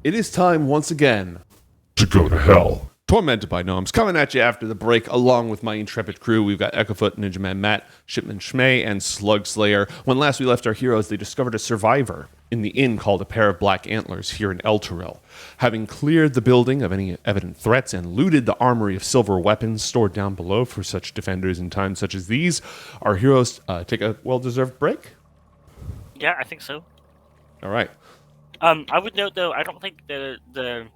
It is time once again to go to hell. Tormented by Gnomes, coming at you after the break, along with my intrepid crew. We've got EchoFoot, NinjamanMat, Shipman Schmae, and SlugSlayer. When last we left our heroes, they discovered a survivor in the inn called a Pair of Black Antlers here in Elturel. Having cleared the building of any evident threats and looted the armory of silver weapons stored down below for such defenders in times such as these, our heroes take a well-deserved break. Yeah, I think so. All right. I would note though, I don't think the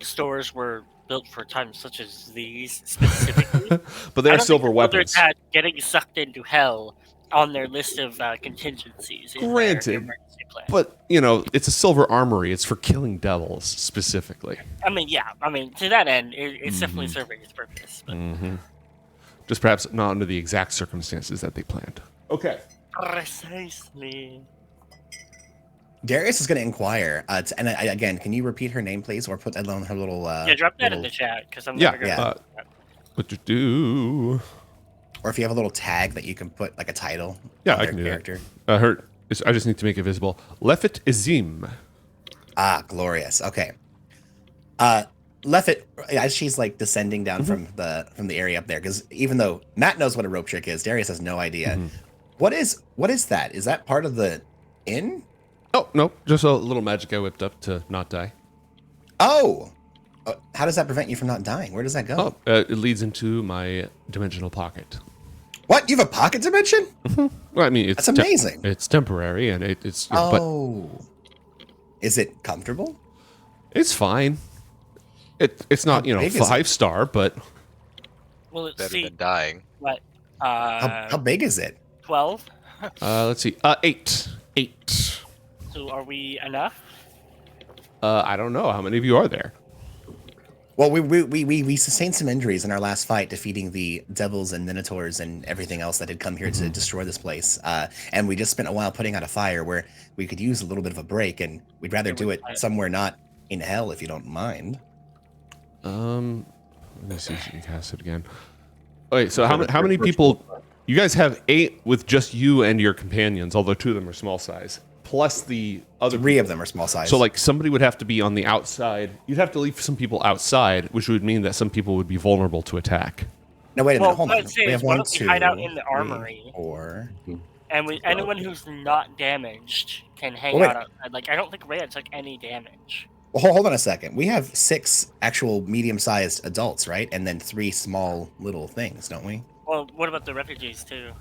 stores were built for times such as these specifically. But they are silver weapons. Had getting sucked into hell on their list of contingencies. Granted, but you know, it's a silver armory. It's for killing devils specifically. I mean, yeah. I mean, to that end, it's definitely serving its purpose. But... Just perhaps not under the exact circumstances that they planned. Okay. Precisely. Darius is going to inquire, and again, can you repeat her name, please, or put that on her little? Yeah, drop that in the chat because I'm never gonna. What to do? Or if you have a little tag that you can put like a title. Yeah, on I their can do character. that. I just need to make it visible. Lefit Izim. Ah, glorious. Okay. Lefit, as she's like descending down from the area up there, because even though Matt knows what a rope trick is, Darius has no idea. What is that? Is that part of the inn? Oh, no, just a little magic I whipped up to not die. Oh! How does that prevent you from not dying? Where does that go? Oh, it leads into my dimensional pocket. What? You have a pocket dimension? Well, I mean, it's that's amazing. It's temporary, and it's... Oh. Is it comfortable? It's fine. It's not, you know, 5-star, but... Well, it's better than dying. What? How big is it? 12? Let's see. 8. 8. So are we enough? I don't know. How many of you are there? Well, we sustained some injuries in our last fight, defeating the devils and minotaurs and everything else that had come here to destroy this place. And we just spent a while putting out a fire where we could use a little bit of a break, and we'd rather do it somewhere not in hell, if you don't mind. Let me see if you can cast it again. Wait, so how many people? You guys have 8 with just you and your companions, although 2 of them are small size. Plus the other 3 of them are small size. So like somebody would have to be on the outside. You'd have to leave some people outside, which would mean that some people would be vulnerable to attack. No, wait a minute. Hold on. We have 1, 2, hide out in the armory, 4. And anyone who's not damaged can hang out outside. Like I don't think Rhea took any damage. Well, hold on a second. We have 6 actual medium-sized adults, right? And then 3 small little things, don't we? Well, what about the refugees too?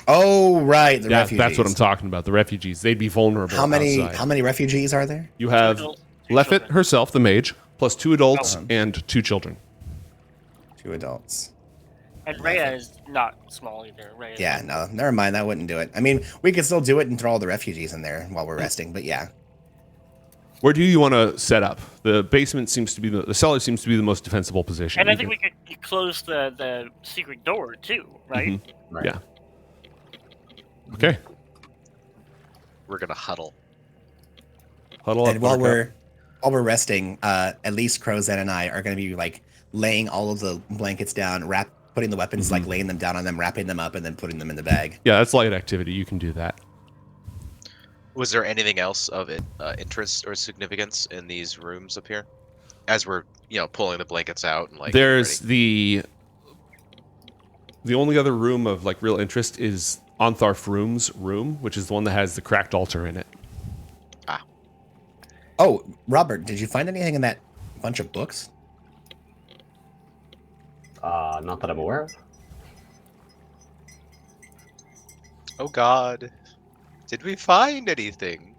Oh, right, the refugees. That's what I'm talking about. The refugees. They'd be vulnerable. How many? Outside. How many refugees are there? You have Lefit herself, the mage, plus 2 adults and 2 children. 2 adults. And Rhea is not small either. Rhea. Yeah, no, never mind. That wouldn't do it. I mean, we could still do it and throw all the refugees in there while we're resting, but yeah. Where do you want to set up? The basement seems to be the cellar seems to be the most defensible position. And I think we could close the secret door too, right? Right. Yeah. Okay. We're gonna huddle. Huddle up. And while we're resting, at least Crowzen and I are going to be like laying all of the blankets down, putting the weapons, like laying them down on them, wrapping them up, and then putting them in the bag. Yeah, that's light activity. You can do that. Was there anything else of interest or significance in these rooms up here? As we're, pulling the blankets out and like. There's the only other room of like real interest is Ontharf Room's room, which is the one that has the cracked altar in it. Ah. Oh, Robert, did you find anything in that bunch of books? Not that I'm aware of. Oh God. Did we find anything?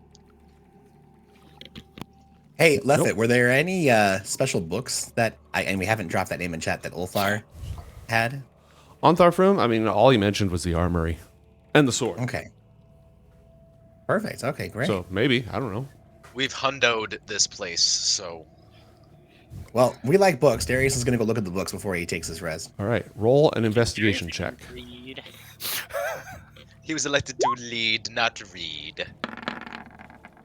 Hey, Lefit, were there any special books that and we haven't dropped that name in chat that Ulthar had? Ontharf Room? I mean, all he mentioned was the armory and the sword. Okay. Perfect. Okay, great. So maybe, I don't know. We've hundoed this place, so. Well, we like books. Darius is going to go look at the books before he takes his rest. All right, roll an investigation check. Read. He was elected to lead, not read.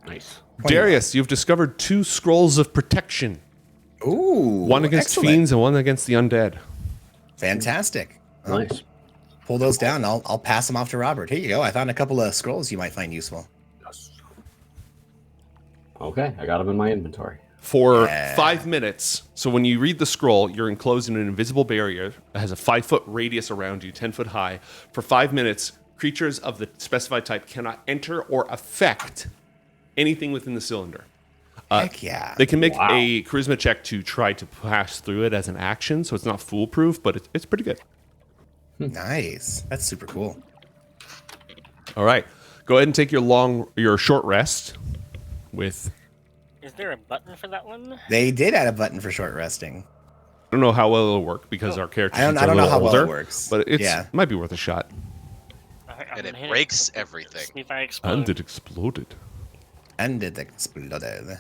Nice. Darius, you've discovered 2 scrolls of protection. Ooh. One against excellent. fiends and one against the undead. Fantastic. Nice. Pull those down. I'll pass them off to Robert. Here you go. I found a couple of scrolls you might find useful. Yes. Okay, I got them in my inventory. For 5 minutes, so when you read the scroll, you're enclosed in an invisible barrier that has a 5-foot radius around you, 10 foot high. For 5 minutes, creatures of the specified type cannot enter or affect anything within the cylinder. Heck yeah. They can make a charisma check to try to pass through it as an action, so it's not foolproof, but it's pretty good. Nice. That's super cool. All right, go ahead and take your short rest with. Is there a button for that one? They did add a button for short resting. I don't know how well it'll work because our characters I don't are a know little how well older, it works. but it Yeah. might be worth a shot. Alright, I'm And gonna it hit breaks everything. See if I explode. And it exploded. And it exploded.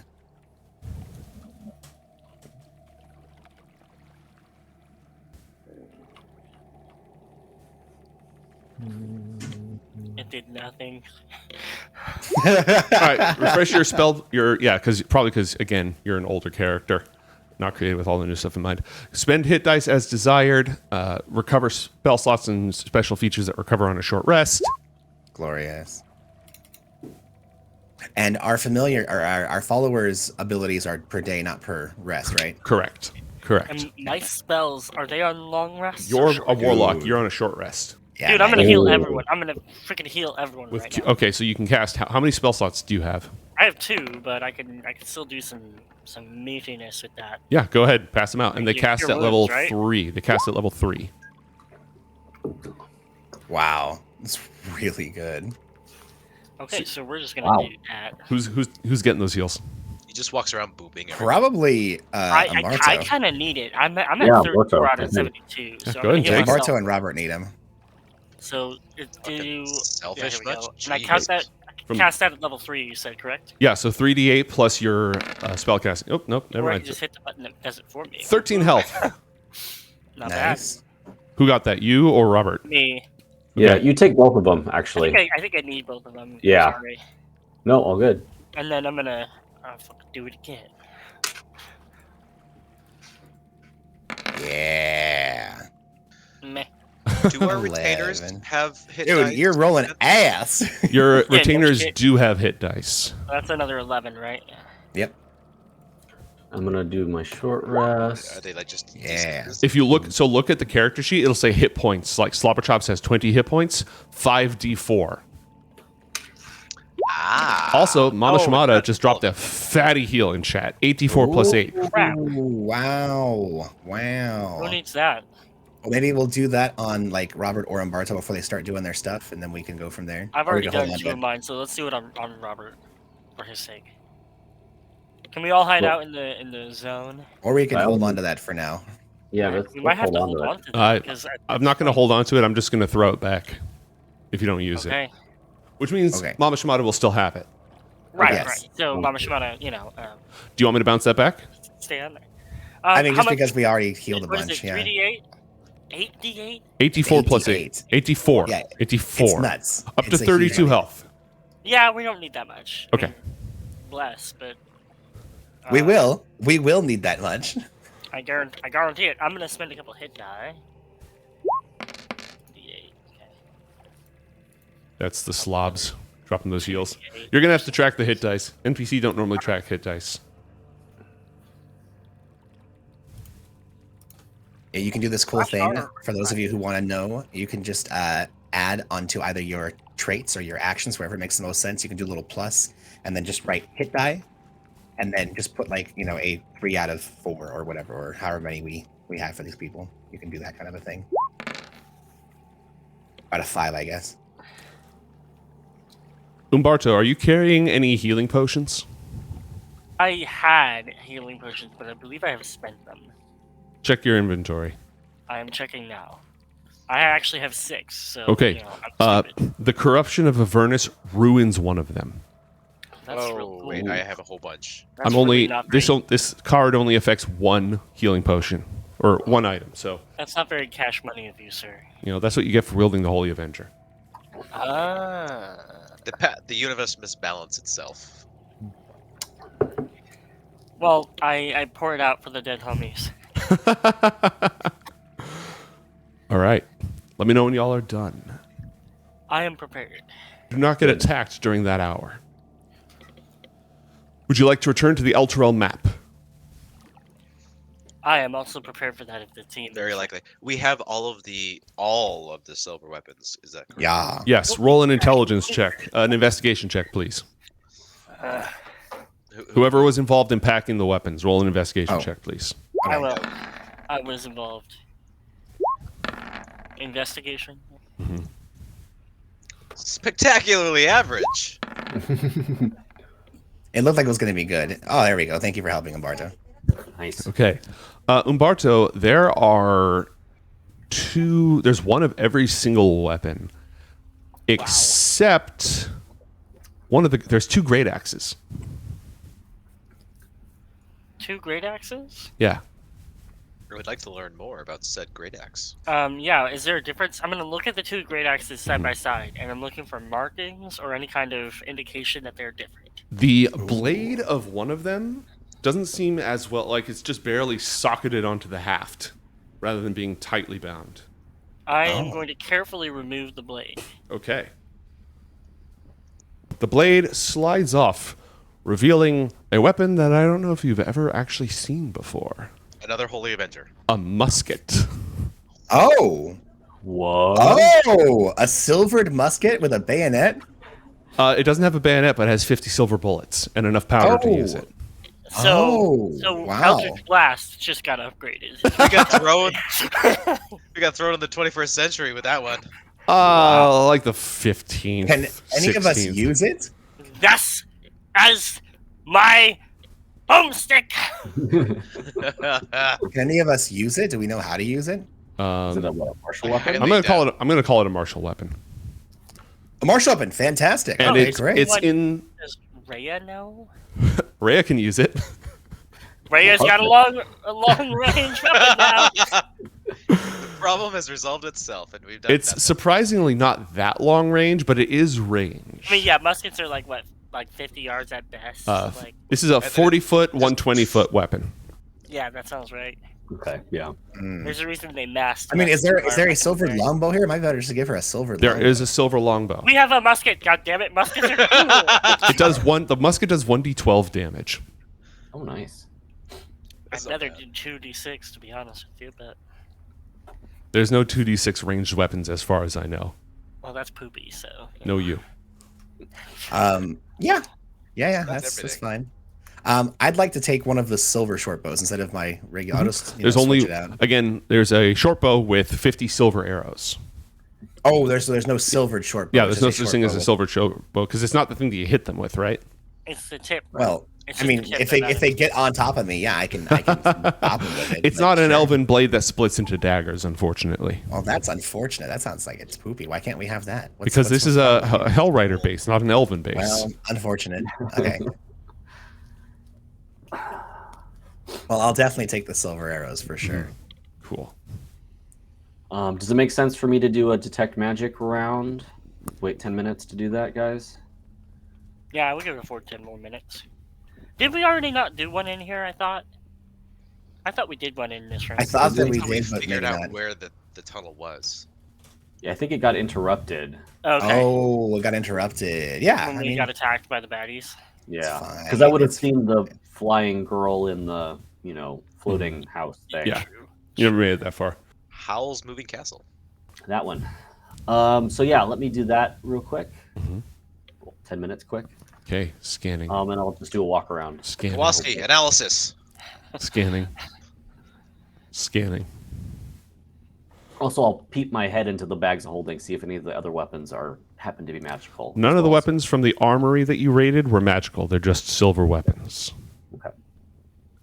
It did nothing. All right, refresh your spell. Because again, you're an older character, not created with all the new stuff in mind. Spend hit dice as desired. Recover spell slots and special features that recover on a short rest. Glorious. And our familiar, or our followers' abilities are per day, not per rest, right? Correct. And my spells, are they on long rests? You're or a short? warlock. Dude. You're on a short rest. Yeah, Dude, I'm man. gonna heal Ooh. everyone. I'm gonna freaking heal everyone right now. Okay, so you can cast. How many spell slots do you have? I have 2, but I can still do some meatiness with that. Yeah, go ahead, pass them out. And they Your cast at wounds, level right? 3. They cast at level 3. Wow. It's really good. Okay, so we're just gonna Wow. do that. Who's getting those heals? He just walks around booping everything. Probably I Umberto. kind of need it. I'm at Yeah, 34 Umberto, out I of think. 72. Yeah, So go I'm ahead gonna and heal take Umberto myself. and Robert need him. So Fucking selfish here we go. much? And I cast that. From- Cast that at level 3. You said correct? Yeah, so 3d8 plus your spell casting. Oh, nope, never Or I mind. just hit the button that does it for me. 13 health. Not Nice. Who got that? You or Robert? bad. Me. Yeah, Okay. you take both of them, I actually. think I need both of them. Yeah. Sorry. No, all good. And then I'm gonna fucking do it again. Yeah. Meh. Do our retainers 11. have hit Dude, dice? you're rolling ass. Your no retainers shit. do have hit dice. That's another 11, right? Yep. I'm gonna do my short Are rest. they like just Yeah. If you look at the character sheet, it'll say hit points. Like Slobberchops has 20 hit points, 5d4. Ah. Also, Mama Oh, Shimada that's just dropped a fatty heal in chat. 84 plus 8. Crap. Ooh, wow. Who Wow. needs that? Maybe we'll do that on like Robert or Umberto before they start doing their stuff, and then we can go from there. I've Or we already can hold done on 2 to of it. mine, so let's do it on Robert, for his sake. Can we all hide Well- out in the zone? Or we can By all hold on means. to that for now. Yeah, let's, We might have hold to on hold to on that. to that because I'm not going to hold on to it. I'm just going to throw it back if you don't use it. Okay. Which means Okay. Mama Shimada will still have it. Right, Yes. right. So Mama Shimada, Do you want me to bounce that back? stay on there. I mean, how just much- because we already healed a what is bunch, it, yeah. 3d8? 8d8? 84 plus 8. 84. Yeah, 84. It's nuts. Up to It's a 32 huge- health. Yeah, we don't need that much. I Okay. mean, bless, but We will. We will need that much. I guarantee it. I'm gonna spend a couple hit die. D8. Okay. That's the slobs dropping those heals. You're going to have to track the hit dice. NPC don't normally track hit dice. Yeah, you can do this cool thing for those of you who want to know. You can just add onto either your traits or your actions, wherever it makes the most sense. You can do a little plus and then just write hit die, and then just put like a 3 out of 4 or whatever, or however many we have for these people. You can do that kind of a thing. Out of 5, I guess. Umberto, are you carrying any healing potions? I had healing potions, but I believe I have spent them. Check your inventory. I am checking now. I actually have 6, so Okay. I'm stupid. The corruption of Avernus ruins one of them. That's oh, real cool. wait, I have a whole bunch. That's I'm only really not this very, this card only affects one healing potion or one item. So That's not very cash money of you, sir. that's what you get for wielding the Holy Avenger. Ah. The universe misbalanced itself. Well, I pour it out for the dead homies. All right. Let me know when y'all are done. I am prepared. Do not get attacked during that hour. Would you like to return to the Elturel map? I am also prepared for that if the team. Very likely. We have all of the silver weapons. Is that correct? Yeah. Yes, roll an intelligence check, an investigation check, please. Whoever was involved in packing the weapons, roll an investigation check, please. I will. I was involved. Investigation. Spectacularly average. It looked like it was going to be good. Oh, there we go. Thank you for helping, Umberto. Nice. Okay. Umberto, there are there's one of every single weapon, except there's 2 great axes. 2 great axes? Yeah. I would like to learn more about said great axe. Yeah, is there a difference? I'm going to look at the 2 great axes side by side, and I'm looking for markings or any kind of indication that they're different. The blade of one of them doesn't seem as well, like it's just barely socketed onto the haft, rather than being tightly bound. I am going to carefully remove the blade. Okay. The blade slides off, revealing a weapon that I don't know if you've ever actually seen before. Another Holy Avenger. A musket. Oh. What? Oh, a silvered musket with a bayonet? It doesn't have a bayonet, but it has 50 silver bullets and enough powder to use it. So wow. Eldritch Blast just got upgraded. We got thrown. We got thrown in the 21st century with that one. Like the 15th. Can any of us 16th. use it? Thus, as my boomstick. Can any of us use it? Do we know how to use it? Is it a martial weapon? I'm gonna call it a martial weapon. A martial weapon, fantastic. And Okay, it's great. in. Does Rhea know? Rhea can use it. Rhea's got a long range weapon now. The problem has resolved itself, and we've done. It's surprisingly not that long range, but it is range. I mean, yeah, muskets are like 50 yards at best. This is a 40-foot, 120-foot weapon. Yeah, that sounds right. Okay, yeah. There's a reason they masked. I mean, is there a muskets silver right? longbow here? Might better just give her a silver There longbow. is a silver longbow. We have a musket. God damn it, muskets are cool. It does the musket does 1d12 damage. Oh, nice. I'd rather do 2d6 to be honest with you, but There's no 2d6 ranged weapons as far as I know. well, that's poopy. So No you. Yeah. That's everything. fine. I'd like to take one of the silver short bows instead of my regular. I'll just, There's switch only it out. there's a short bow with 50 silver arrows. Oh, there's no silvered short bow. Yeah, it's there's no just a such short thing as bow a with- silver short bow because it's not the thing that you hit them with, right? it's the tip. Well, It's I just mean, the tip if that they get on top of me, yeah, I can stop them with it. It's but not an sure. elven blade that splits into daggers, unfortunately. Well, that's unfortunate. That sounds like it's poopy. Why can't we have that? Because this is a Hellrider base, not an elven base. Well, unfortunate. Okay. Well, I'll definitely take the silver arrows for sure. Cool. Does it make sense for me to do a detect magic round? Wait 10 minutes to do that, guys? Yeah, we can afford 10 more minutes. Did we already not do one in here? I thought we did one in this round. I thought that we Until did, but maybe figured out not. where the tunnel was. Yeah, I think it got interrupted. Okay. Oh, it got interrupted. Yeah, when I we mean, got attacked by the baddies. Yeah, fine. because I would have It's seen the flying girl in the, floating house thing. Yeah. You never made it that far. Howl's Moving Castle. That one. So yeah, let me do that real quick. 10 minutes quick. Okay, scanning. And I'll just do a walk around. Scanning. Kowalski, analysis. Scanning. Scanning. Also, I'll peep my head into the bags of holding, see if any of the other weapons happen to be magical. None of the weapons from the armory that you raided were magical. They're just silver weapons. Okay.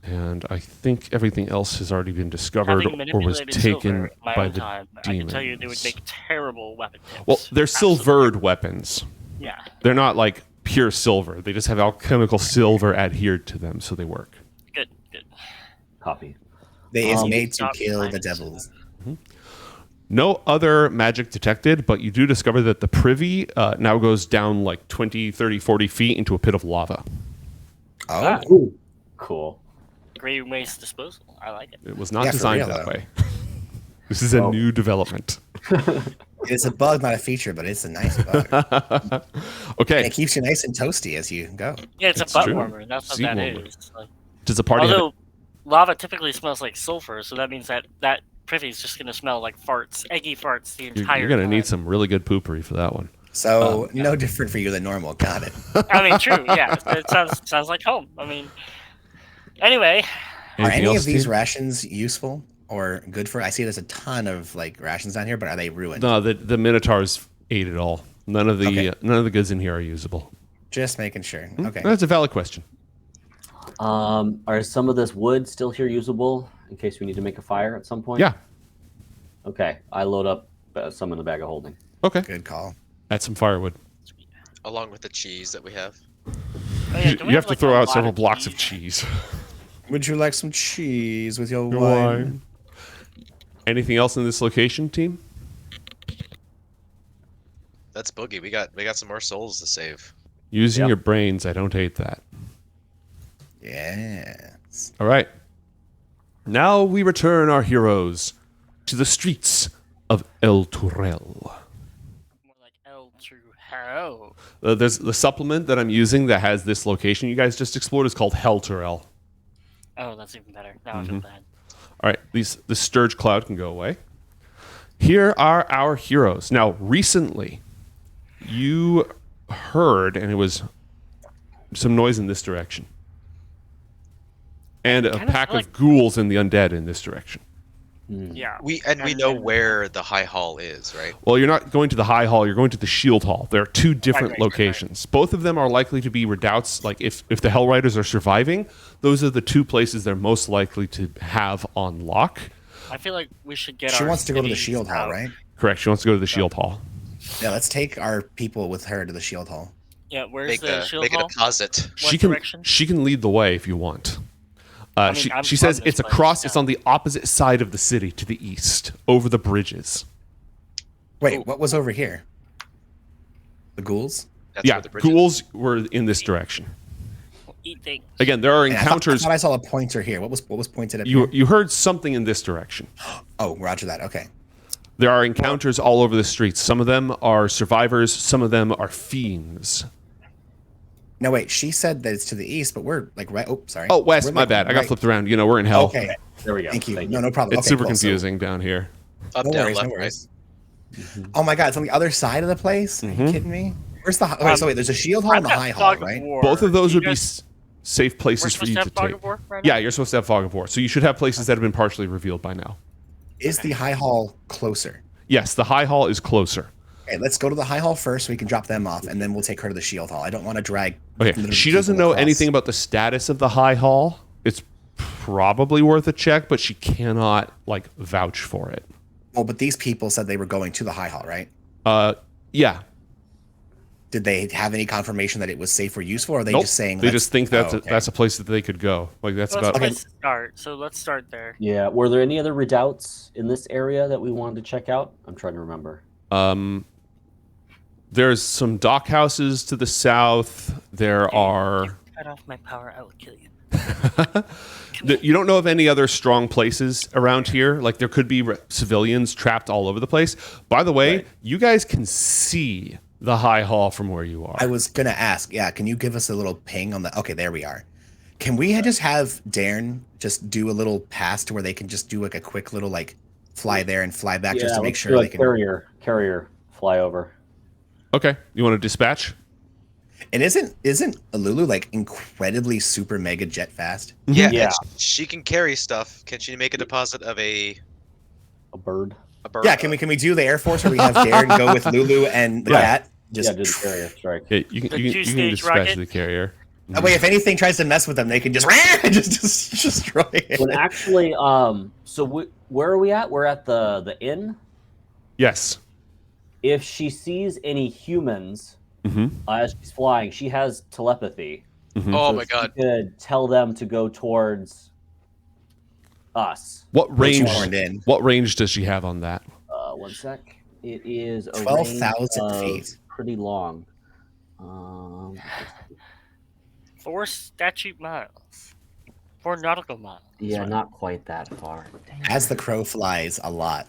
And I think everything else has already been discovered Having or was manipulated taken silver in my by own the time, I demons. can tell you they would make terrible weapon tips. Well, they're Absolutely. silvered weapons. Yeah. They're not like pure silver. They just have alchemical silver adhered to them, so they work. Good. Copy. they is made to Stop kill the minus devils. No other magic detected, but you do discover that the privy now goes down like 20, 30, 40 feet into a pit of lava. Oh, Ooh, cool. Great waste disposal. I like it. It was not Yeah, for designed real, that though. way. This is a Oh. new development. it's a bug, not a feature, but it's a nice bug. And Okay. it keeps you nice and toasty as you go. Yeah, it's That's a butt true. warmer. That's what Seat that warmer. is. Like, Does the party have although lava typically smells like sulfur, so that means that privy is just going to smell like farts, eggy farts the entire You're going to time. need some really good poopery for that one. So no different for you than normal. Got it. I mean, true, yeah. It sounds like home. I mean, anyway, Are Anything any else, of these Steve? rations useful or good for? I see there's a ton of like rations down here, but are they ruined? No, the Minotaurs ate it all. None of the Okay. none of the goods in here are usable. Just making sure. Okay. That's a valid question. Are some of this wood still here usable in case we need to make a fire at some point? Yeah. Okay, I load up some in the bag of holding. Okay. Good call. Add some firewood. Along with the cheese that we have. oh, yeah, do we You have to like, throw a out lot several of blocks of cheese? cheese. Would you like some cheese with your Your wine? wine. Anything else in this location, team? That's Boogie. We got some more souls to save. Using Yep. your brains, I don't hate that. Yes. All right. Now we return our heroes to the streets of Elturel. More like Elturel. There's the supplement that I'm using that has this location you guys just explored is called HELLTUREL. Oh, that's even better. Now I feel bad. All right, the Sturge Cloud can go away. Here are our heroes. Now, recently, you heard, and it was some noise in this direction, and a kinda pack feel of ghouls and the undead in this direction. Yeah. We And know then- where the high hall is, right? Well, you're not going to the High Hall, you're going to the Shield Hall. There are two different right. locations. Both of them are likely to be redoubts. Like, if the Hell Riders are surviving, those are the two places they're most likely to have on lock. I feel like we should get She our wants to go to the cities shield hall, out. right? Correct, she wants to go to the Shield Hall. Yeah, let's take our people with her to the shield hall. Yeah, where's Make the a shield make a hall? deposit. What She can direction? she can lead the way if you want. mean, She I'm says from this it's place, across. It's yeah. on the opposite side of the city to the east, over the bridges. Wait, what was over here? The ghouls? That's Yeah, where the bridge is. ghouls were in this direction. Eat things. Again, there are Man, I encounters. thought I saw a pointer here. What was pointed at? You heard something in this direction. Oh, roger that. Okay. There are encounters all over the streets. Some of them are survivors. Some of them are fiends. No, wait. She said that it's to the east, but we're like right. Oh, sorry. Oh, west. We're, My like, bad. I got right- flipped around. You know, we're in hell. Okay. There we go. Thank you. No problem. It's Okay, super cool. So- confusing down here. Up, no down, worries. left, No right. worries. Oh my god, it's on the other side of the place. Are you kidding me? Where's the? Okay, so wait. There's a shield hall and the high hall, right? Both of those You would be guys- safe We're places for supposed you to to have fog take. of war right Yeah, now? you're supposed to have fog of war. So you should have places that have been partially revealed by now. Is the high hall closer? Yes, the high hall is closer. Okay, let's go to the high hall first so we can drop them off, and then we'll take her to the shield hall. I don't want to drag. Okay, literally she doesn't people know across. anything about the status of the high hall. It's probably worth a check, but she cannot like vouch for it. Oh, but these people said they were going to the high hall, right? Yeah. Did they have any confirmation that it was safe or useful, or are they Nope. just saying They just think that's oh, okay. that's a place that they could go. Like that's Well, that's about a place to start. So let's start there. Yeah. Were there any other redoubts in this area that we wanted to check out? I'm trying to remember. there's some dock houses to the south. There are Cut off my power, I will kill you. you don't know of any other strong places around here. Like there could be civilians trapped all over the place. By the way, you guys can see the high hall from where you are. I was gonna ask. Yeah, can you give us a little ping on the? Okay, there we are. Can we just have Darren just do a little pass to where they can just do like a quick little like fly there and fly back just to make let's sure do a they can. carrier flyover. Okay, you want to dispatch? And isn't Alulu like incredibly super mega jet fast? Yeah, Yeah. and she can carry stuff. Can she make a deposit of a bird. bird? Yeah, can we do the Air Force where we have Darren go with Lulu and the Yeah. cat? Just Yeah, do the carrier strike. Yeah, you can, The you can two-stage dispatch rocket? the carrier. that way, if anything tries to mess with them, they can just just destroy it. When actually, where are we at? We're at the inn. Yes. If she sees any humans Mm-hmm. as she's flying, she has telepathy. Mm-hmm. Oh So my god. She could tell them to go towards us. What Once you range? horned in. What range does she have on that? One sec. It is a 12,000 range of feet. Pretty long. 4 statute miles. 4 nautical miles. Yeah, Sorry. not quite that far. Dang. As the crow flies a lot.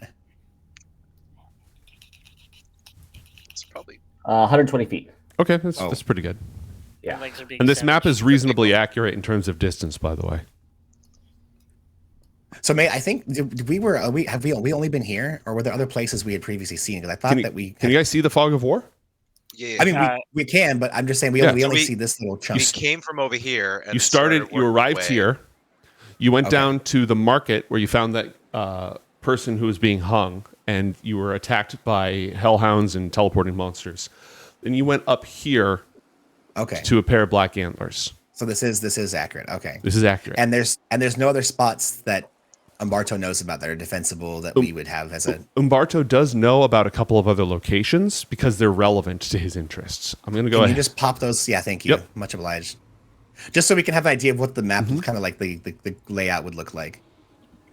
It's probably 120 feet. Okay, that's, Oh. that's pretty good. Yeah. My legs are being And this map savage. is reasonably accurate in terms of distance, by the way. So, May, I think have we only been here, or were there other places we had previously seen? Because I thought that we. Can you guys see the fog of war? Yeah. I mean, we can, but I'm just saying we only see this little chunk. We came from over here. And You arrived here. You went Okay. down to the market where you found that person who was being hung, and you were attacked by hellhounds and teleporting monsters. Then you went up here Okay. to a pair of black antlers. So this is accurate. Okay. This is accurate. And there's no other spots that Umberto knows about that are defensible that we would have as a. Umberto does know about a couple of other locations because they're relevant to his interests. I'm going to go Can ahead. you just pop those? Yeah, thank you. Yep. Much obliged. Just so we can have an idea of what the map, kind of like the layout would look like.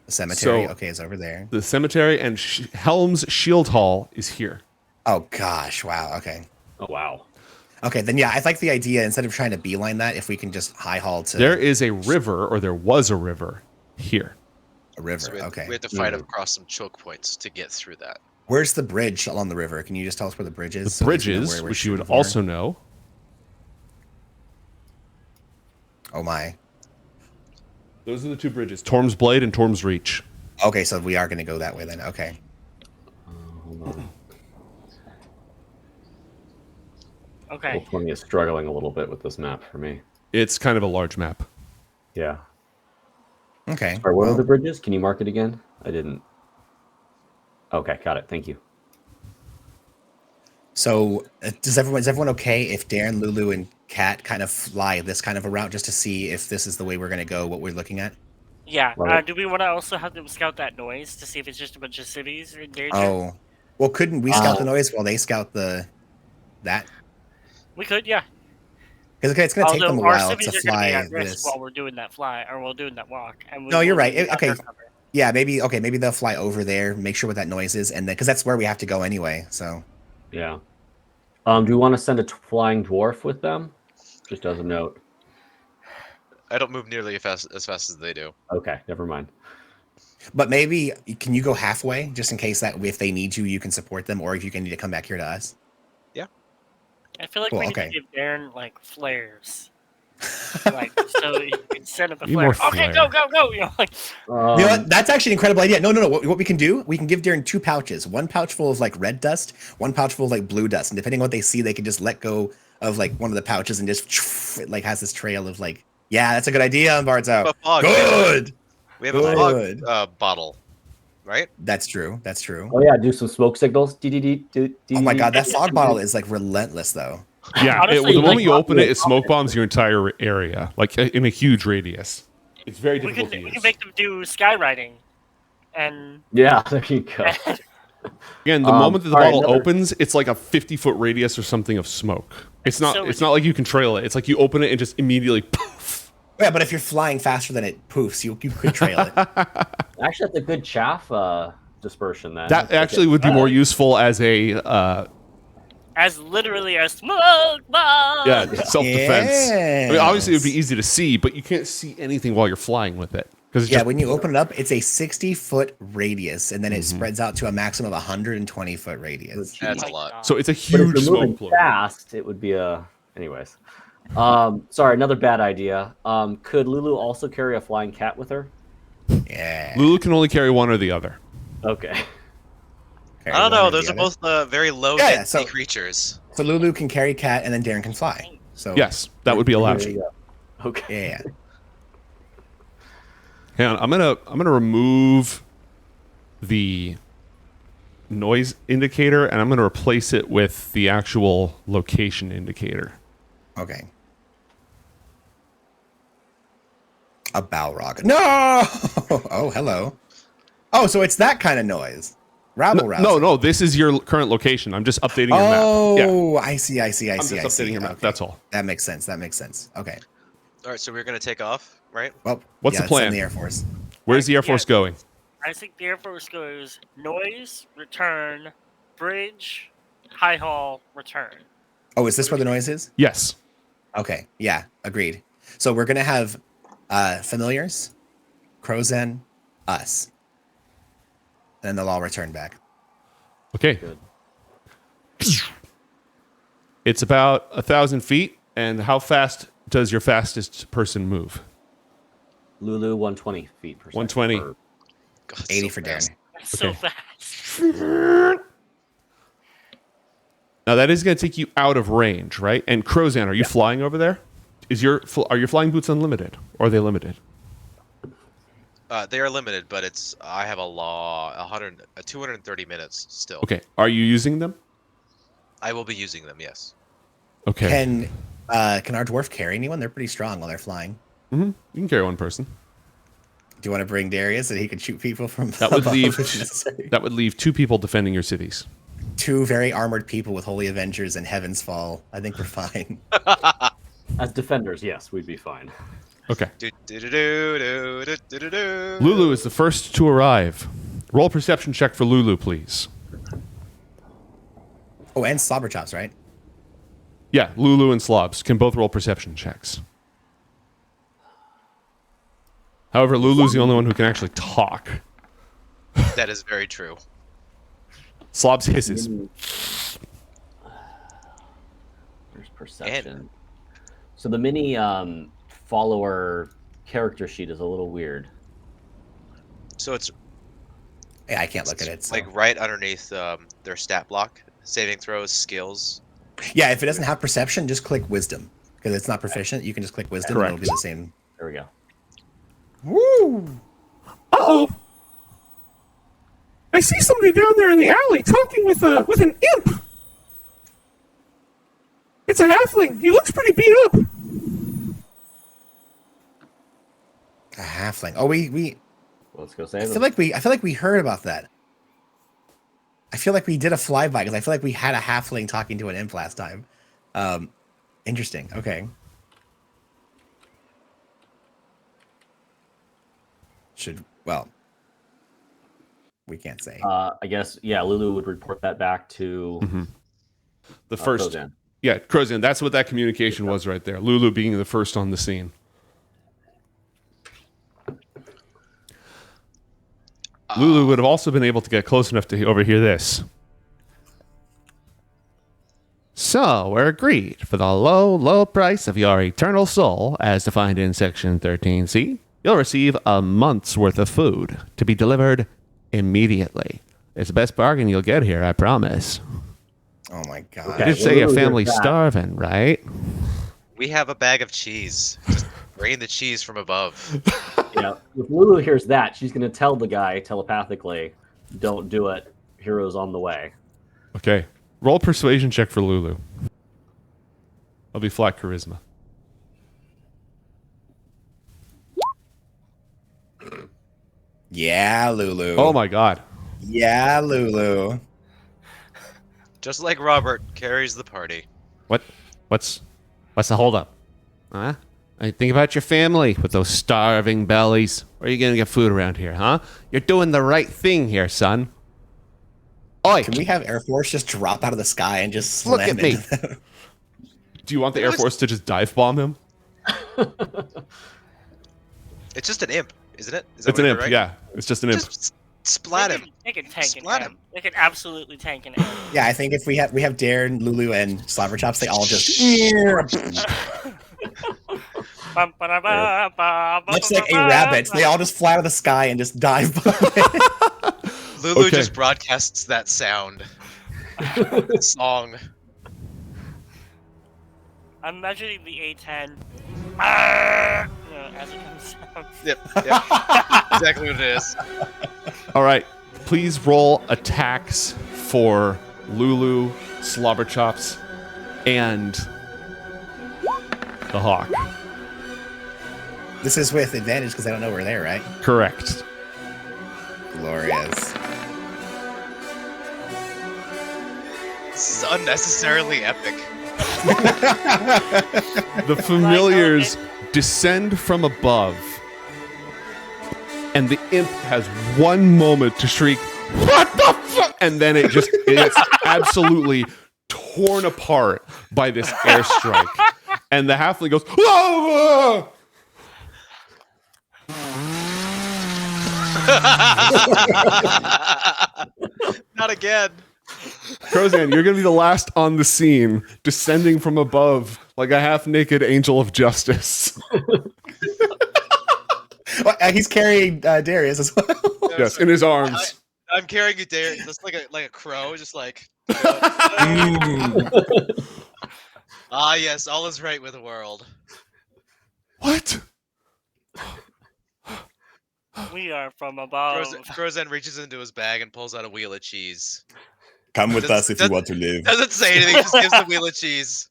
The cemetery, So- is over there. The cemetery and Helm's Shield Hall is here. Oh gosh, wow. Okay. Oh wow. Okay, then yeah, I like the idea. Instead of trying to beeline that, if we can just high haul to There is a river, or there was a river here. a river. So we Okay. had to fight across some choke points to get through that. Where's the bridge along the river? Can you just tell us where the bridge is? The so we can know bridges, where we're which you would shooting for? also know. Oh my. Those are the two bridges, Torm's Blade and Torm's Reach. Okay, so we are going to go that way then. Okay. Hold on. Okay. Roll 20 is struggling a little bit with this map for me. It's kind of a large map. Yeah. Okay. Sorry, what well, are the bridges? Can you mark it again? I didn't. Okay, got it. Thank you. So is everyone okay if Darren, Lulu, and Kat kind of fly this kind of a route just to see if this is the way we're going to go, what we're looking at? Yeah. Right. Do we want to also have them scout that noise to see if it's just a bunch of cities in danger? Oh. Well, couldn't we scout the noise while they scout that? We could, yeah. Because it's going to take them a our while cities to are gonna be fly at risk this. while we're doing that fly, or while doing that walk. And No, you're will right. be Okay. undercover. Yeah, maybe they'll fly over there, make sure what that noise is, and then because that's where we have to go anyway. So Yeah. Do we want to send a flying dwarf with them? Just as a note. I don't move nearly as fast as they do. Okay, never mind. but maybe can you go halfway just in case that if they need you, you can support them, or if you can need to come back here to us. I feel like Cool, we need okay. to give Darren like flares, like so he can send up a Need flare. more Okay, flare. go! You know, like You know what? That's actually an incredible idea. No. What we can do, we can give Darren 2 pouches. 1 pouch full of like red dust, 1 pouch full of like blue dust. And depending on what they see, they can just let go of like one of the pouches and just it like has this trail of like, yeah, that's a good idea, Barzo. A fog. Good. We have a fog Good. bottle, right? That's true. Oh yeah, do some smoke signals. Oh my god, that fog bottle is like relentless though. Yeah, Honestly, the moment like, you open it, it smoke bombs your entire area, like in a huge radius. It's very we difficult can to use. make them do skywriting, and Yeah, there you go. Again, the moment that the all right, bottle another- opens, it's like a 50-foot radius or something of smoke. It's not. So It's not like you can trail it. It's like you open it and just immediately poof. Yeah, but if you're flying faster than it poofs, you could trail it. Actually, that's a good chaff dispersion. Then That actually would be more useful as a as literally as smoke bomb. self-defense. I mean, obviously it would be Yes. easy to see, but you can't see anything while you're flying with it because Yeah, when you open it up, it's a 60-foot radius, and then it Mm-hmm. spreads out to a maximum of 120-foot radius. That's Oh a my lot. God. so it's a But if huge you're smoke moving plume. fast, it would be a. Anyways, sorry, another bad idea. Could Lulu also carry a flying cat with her? Yeah. Lulu can only carry one or the other. Okay. Carry I don't one know. or Those the are other. both very low Yeah, density so- creatures. So Lulu can carry Cat, and then Darren can fly. So Yes, that would be allowed. There you go. Okay. yeah. Hang on, I'm gonna remove the noise indicator and I'm gonna replace it with the actual location indicator. Okay. A Balrog. No! Oh, hello. Oh, so it's that kind of noise. Rabble rousing. No, this is your current location. I'm just updating your map. Yeah, Oh, I see. I'm just updating your map. Okay. That's all. That makes sense. Okay. All right, so we're gonna take off, right? Well, What's the let's send plan? the Air Force. Where's the Air Force going? I think the Air Force goes noise, return, bridge, high haul, return. Oh, is this where the noise is? Yes. Okay. Yeah, agreed. So we're gonna have familiars, Crozen, us. Then they'll all return back. Okay. Good. It's about 1,000 feet. And how fast does your fastest person move? Lulu, 120 feet per second. 120. per God, 80 so for fast. Darren. That's so Okay. fast. Now that is going to take you out of range, right? And Crozan, are you flying over there? Are your flying boots unlimited, or are they limited? They are limited, but I have a 230 minutes still. Okay. Are you using them? I will be using them. Yes. Okay. Can our dwarf carry anyone? They're pretty strong while they're flying. You can carry one person. Do you want to bring Darius and he can shoot people from That would above leave if necessary? that would leave 2 people defending your cities. 2 very armored people with Holy Avengers and Heaven's Fall. I think we're fine. As defenders, yes, we'd be fine. Okay. Do-do-do-do-do-do-do-do. Lulu is the first to arrive. Roll a perception check for Lulu, please. Oh, and Slobber Chops, right? Yeah, Lulu and Slobs can both roll perception checks. However, Lulu's the only one who can actually talk. That is very true. Slobs hisses. There's perception. So the mini follower character sheet is a little weird. So it's Yeah, I can't look at it. So. like right underneath their stat block, saving throws, skills. Yeah, if it doesn't have perception, just click wisdom. Because it's not proficient, you can just click wisdom and it'll be the same. There we go. Woo! Uh-oh! I see somebody down there in the alley talking with an imp! It's a halfling! He looks pretty beat up! A halfling. Oh, we Let's go say I feel like we heard about that. I feel like we did a flyby because I feel like we had a halfling talking to an imp last time. Interesting. Okay. We can't say. I guess, yeah, Lulu would report that back to The first. Crozan. Yeah, Crozan, that's what that communication was right there. Lulu being the first on the scene. Lulu would have also been able to get close enough to overhear this. So, we're agreed. For the low, low price of your eternal soul, as defined in Section 13C, you'll receive a month's worth of food to be delivered immediately. It's the best bargain you'll get here, I promise. Oh my god. I Okay. did say your Lulu hears family's that. starving, right? We have a bag of cheese. Just rain the cheese from above. Yeah, if Lulu hears that, she's going to tell the guy telepathically, don't do it. Heroes on the way. Okay. Roll persuasion check for Lulu. I'll be flat charisma. Yeah, Lulu. Oh my god. Yeah, Lulu. Just like Robert carries the party. What's the holdup? Huh? I think about your family with those starving bellies. Where are you gonna get food around here, huh? You're doing the right thing here, son. Oi! Can we have Air Force just drop out of the sky and just Look slam at me. into them? Do you want the Air Force to just dive bomb him? It's just an imp, isn't it? Is that It's an what imp, you're right? yeah. It's just an imp. Just splat him. They can tank Splat an imp. him. They can absolutely tank an imp. Yeah, I think if we have Darren, Lulu, and Slobber Chops, they all just much like a rabbit, they all just fly out of the sky and just dive. Lulu Okay. just broadcasts that sound. Song. I'm imagining the A10 as it comes out. Yep. Exactly what it is. All right. Please roll attacks for Lulu, Slobberchops, and the Hawk. This is with advantage because I don't know we're there, right? Correct. Glorious. This is unnecessarily epic. The familiars descend from above, and the imp has one moment to shriek, "What the fuck?" And then it's absolutely torn apart by this airstrike. And the halfling goes, "Whoa!" Not again. Crozan, you're going to be the last on the scene, descending from above like a half-naked angel of justice. Well, he's carrying Darius as well. Yes, in his arms. I'm carrying you, Darius, just like a crow, just like. Ah, yes, all is right with the world. What? We are from above. Frozen reaches into his bag and pulls out a wheel of cheese. Come with Does- us if does- you want to live. Doesn't say anything, just gives the wheel of cheese.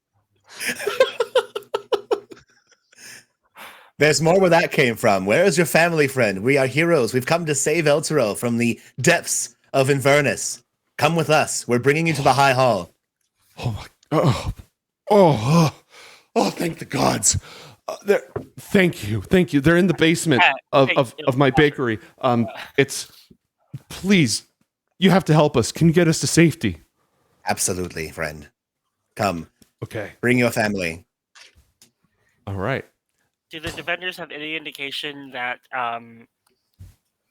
There's more where that came from. Where is your family, friend? We are heroes. We've come to save Elturel from the depths of Avernus. Come with us. We're bringing you to the High Hall. Oh my! Oh! Thank the gods! Thank you. They're in the basement of my bakery. Please, you have to help us. Can you get us to safety? Absolutely, friend. Come. Okay. Bring your family. All right. Do the defenders have any indication that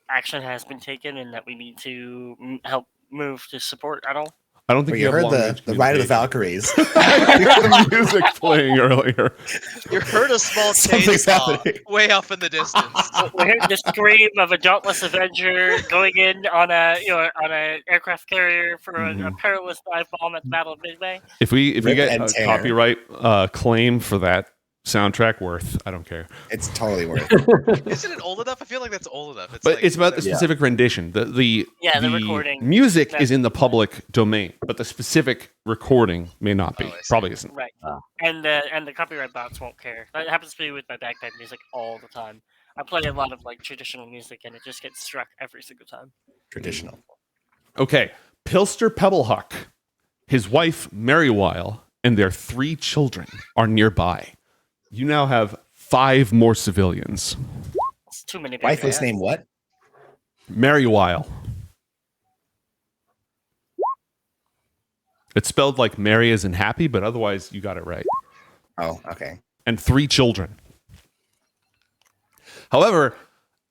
action has been taken and that we need to help move to support at all? I don't think Well, you have heard long-range the Ride of the communication. Valkyries. The music playing earlier. You heard a small Something's chainsaw happening. way off in the distance. We heard the scream of a dauntless Avenger going in on a aircraft carrier for a perilous dive bomb at the Battle of Midway. If we Rip get and a tear. copyright claim for that soundtrack, I don't care. It's totally worth it. Isn't it old enough? I feel like that's old enough. But it's about the specific rendition. The recording. music is in the public domain, but the specific recording may not be. Oh, I see. Probably isn't. Right. And the copyright bots won't care. That happens to me with my bagpipe music all the time. I play a lot of like traditional music and it just gets struck every single time. Traditional. Okay. Pilster Pebblehuck, his wife Merrywile, and their 3 children are nearby. You now have 5 more civilians. It's too many. Wife was named what? Merrywile. It's spelled like merry as in happy, but otherwise you got it right. Oh, okay. And 3 children. However,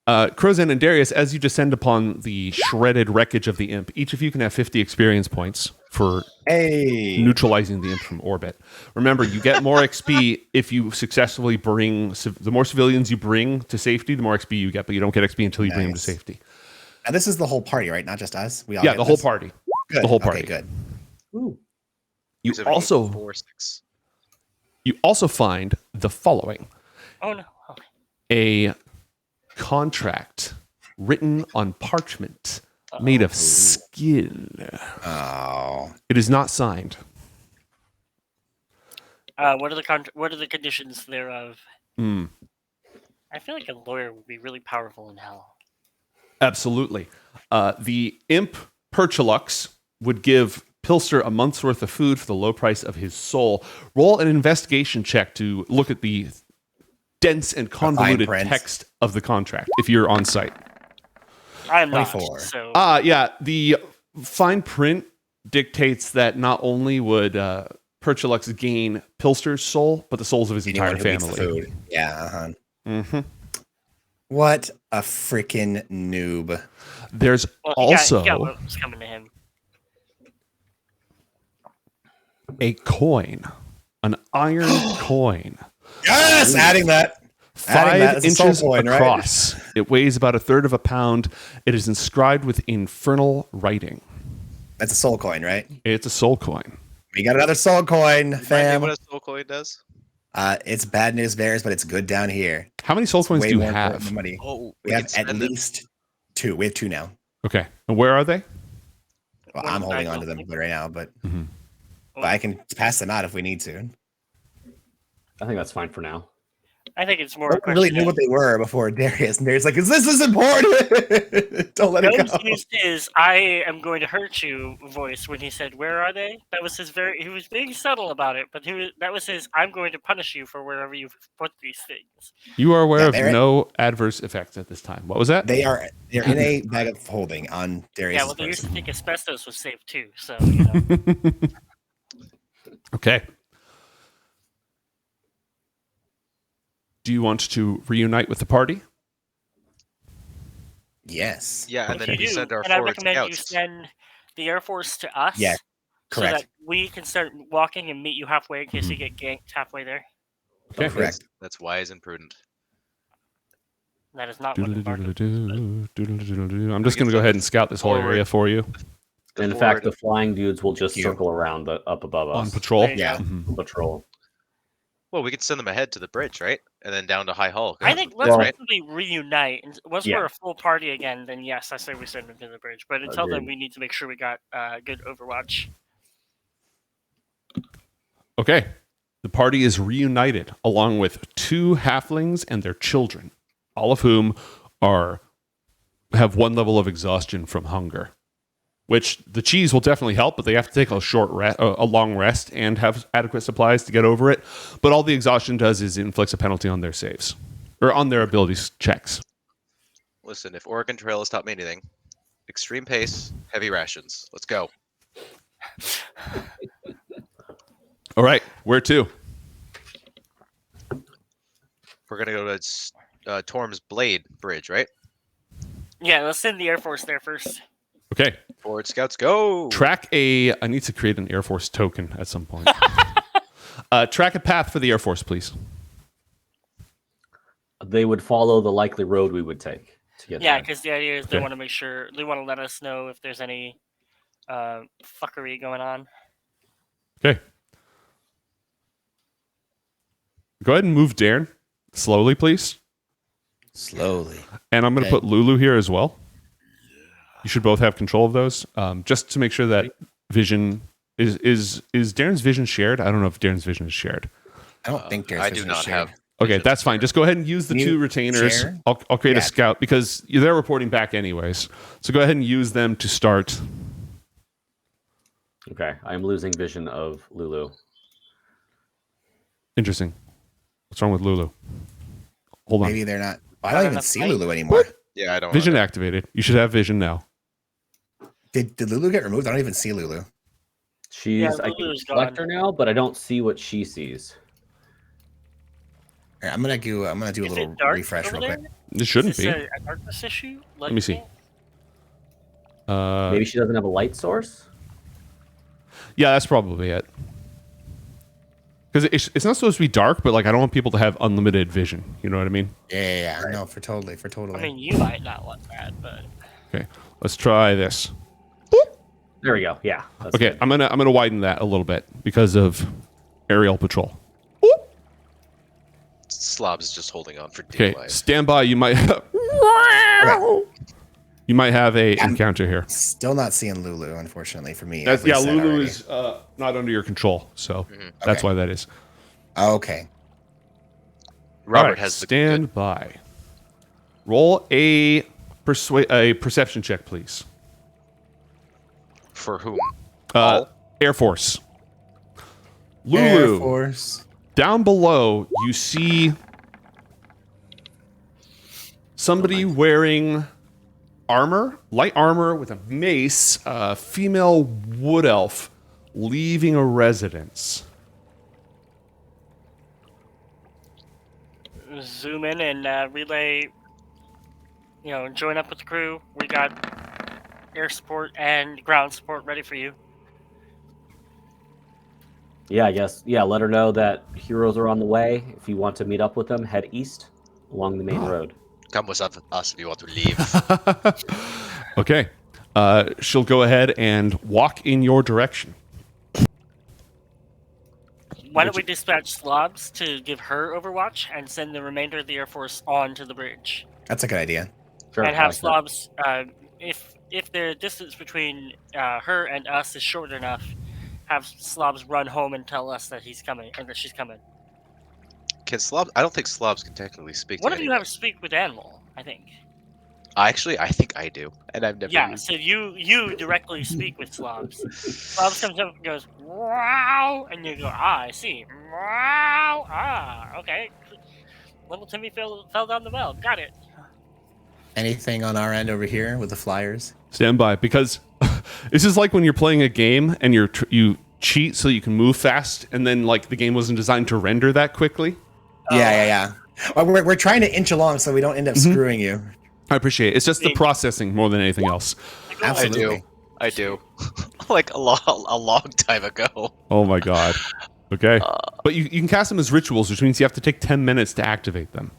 Crozan and Darius, as you descend upon the shredded wreckage of the imp, each of you can have 50 experience points for neutralizing the imp from orbit. Remember, you get more XP if you successfully bring... the more civilians you bring to safety, the more XP you get, but you don't get XP until you bring them to safety. Now, this is the whole party, right? Not just us? We all Yeah, get the whole this? party. Good. The whole party. Okay, good. Ooh. You 7, 8, also 4, 6. you also find the following. Oh no. Okay. A contract written on parchment made of skin. Oh. It is not signed. What are the conditions thereof? Mm, I feel like a lawyer would be really powerful in hell. absolutely. The imp Perchilux would give Pilster a month's worth of food for the low price of his soul. Roll an investigation check to look at the dense and convoluted print. text of the contract if you're on site. I am not. 24. So Yeah, the fine print dictates that not only would Perchilux gain Pilster's soul, but the souls of his entire Anyone who eats the family. food. Yeah, uh-huh. Mm-hmm. What a freaking noob. There's well, also he got what was coming to him. a coin, an iron coin. Yes! Adding that. Adding that. 5 That's a soul inches coin, right? across. It weighs about 1/3 of a pound. It is inscribed with infernal writing. That's a soul coin, right? It's a soul coin. We got another soul coin, Remind me fam. what a soul coin does? It's bad news bears, but it's good down here. How many soul coins Way do you more important have? than money. Oh, We have can at spend it. least 2. We have 2 now. Okay. And where are they? Well, One I'm holding back on to them up. right now, but Mm-hmm. I can pass them out if we need to. I think that's fine for now. I think it's more. I a really question knew of- what they were before Darius, and Darius like, "Is this important? Don't let it Gnomes go." used his "I am going to hurt you" voice when he said, "Where are they?" That was his he was being subtle about it, but that was his "I'm going to punish you for wherever you put these things." You are aware Yeah, of they're- no adverse effects at this time. What was that? They're in a bag of holding on Darius' Yeah, well, they used to person. think asbestos was safe too, so you know. Okay. Do you want to reunite with the party? Yes. Yeah, and If then you we do, send our and I forward recommend you scouts. send the Air Force to us. Yeah, So correct. that we can start walking and meet you halfway in case you get ganked halfway there. Okay. Correct. That's wise and prudent. That is not what the bark. I'm just going to go ahead and scout this whole area for you. And in forward. fact, the flying dudes will just Thank you. circle around up above us. On patrol. There you Yeah. go. Mhm. Patrol. Well, we could send them ahead to the bridge, right? And then down to High Hall. I think let's Well- basically reunite. And once Yeah. we're a full party again, then yes, I say we send them to the bridge. But until then, Agreed. we need to make sure we got good Overwatch. Okay. The party is reunited along with 2 halflings and their children, all of whom have 1 level of exhaustion from hunger. Which the cheese will definitely help, but they have to take a long rest and have adequate supplies to get over it. But all the exhaustion does is inflicts a penalty on their saves or on their abilities checks. Listen, if Oregon Trail has taught me anything, extreme pace, heavy rations. Let's go. All right, where to? We're gonna go to Torm's Blade Bridge, right? Yeah, let's send the Air Force there first. Okay, Forward Scouts, go! I need to create an Air Force token at some point. Track a path for the Air Force, please. They would follow the likely road we would take to get Yeah, there. because the idea is they Okay. want to make sure they want to let us know if there's any fuckery going on. Okay. Go ahead and move Darren slowly, please. Slowly. And I'm going to Okay. put Lulu here as well. You should both have control of those, just to make sure that vision is Darren's vision shared. I don't know if Darren's vision is shared. I don't think there's I do not have. Okay, that's fine. Just go ahead and use the Mute 2 retainers. share? I'll create a Yeah. scout because they're reporting back anyways. So go ahead and use them to start. Okay, I'm losing vision of Lulu. Interesting. What's wrong with Lulu? Hold on. Maybe they're not. I Not don't even enough see light. Lulu anymore. Yeah, I don't. Vision activated. You should have vision now. Did Lulu get removed? I don't even see Lulu. She's Yeah, I can Lulu's select gone. her now, but I don't see what she sees. All right, I'm gonna do a Is little it dark refresh over real there? quick. It shouldn't Is this be. a darkness issue? Let me see. Maybe she doesn't have a light source. Yeah, that's probably it. Because it's not supposed to be dark, but like I don't want people to have unlimited vision. You know what I mean? Yeah. No, for totally. I mean, you might not want that, but Okay, let's try this. There we go. Yeah. That's Okay, good. I'm gonna widen that a little bit because of aerial patrol. Slobs is just holding on for dear Okay, life. stand by. You might you might have a encounter here. Still not seeing Lulu, unfortunately, for me. That's at least yeah. that Lulu already. is not under your control, so that's Okay. why that is. Okay. Robert All right, has the stand by. Roll a perception check, please. for whom? Air Force. Air Lulu. Force. Down below, you see somebody wearing armor, light armor with a mace, female wood elf leaving a residence. zoom in and relay. Join up with the crew. We got air support and ground support ready for you. Yeah, I guess. Yeah, let her know that heroes are on the way. If you want to meet up with them, head east along the main road. Come with us if you want to leave. Okay. She'll go ahead and walk in your direction. Why don't we dispatch slobs to give her overwatch and send the remainder of the Air Force on to the bridge? That's a good idea. Sure, And have like that. slobs, if the distance between her and us is short enough, have slobs run home and tell us that he's coming or that she's coming. Can Slobs? I don't think Slobs can technically speak One to of you anyone. have to speak with animal, I think. Actually, I think I do, and I've never. Yeah, used so you directly speak with slobs. Slobs comes up and goes, wow, and you go, I see. Wow, okay. Little Timmy fell down the well. Got it. Anything on our end over here with the flyers? Stand by, because this is like when you're playing a game and you cheat so you can move fast, and then like the game wasn't designed to render that quickly. Yeah. Well, we're trying to inch along so we don't end up screwing you. I appreciate it. It's just the processing more than anything else. Absolutely. I do. Like a long time ago. Oh my god. Okay. But you can cast them as rituals, which means you have to take 10 minutes to activate them.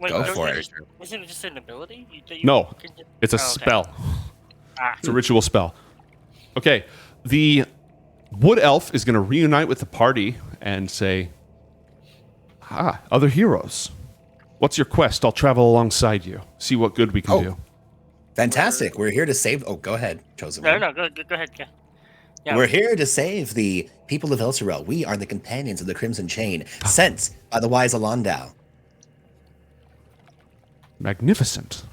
Wait, Go don't for you it. just- Isn't it just an ability? No, can just- it's a Oh, okay. spell. Ah, It's a ritual spell. Okay, the wood elf is going to reunite with the party and say, other heroes. What's your quest? I'll travel alongside you. See what good we can do. Fantastic. We're here to save. Oh, go ahead, chosen no, one. no, go ahead. Yeah. We're here to save the people of Elturel. We are the companions of the Crimson Chain, sent by the wise Alondau. Magnificent.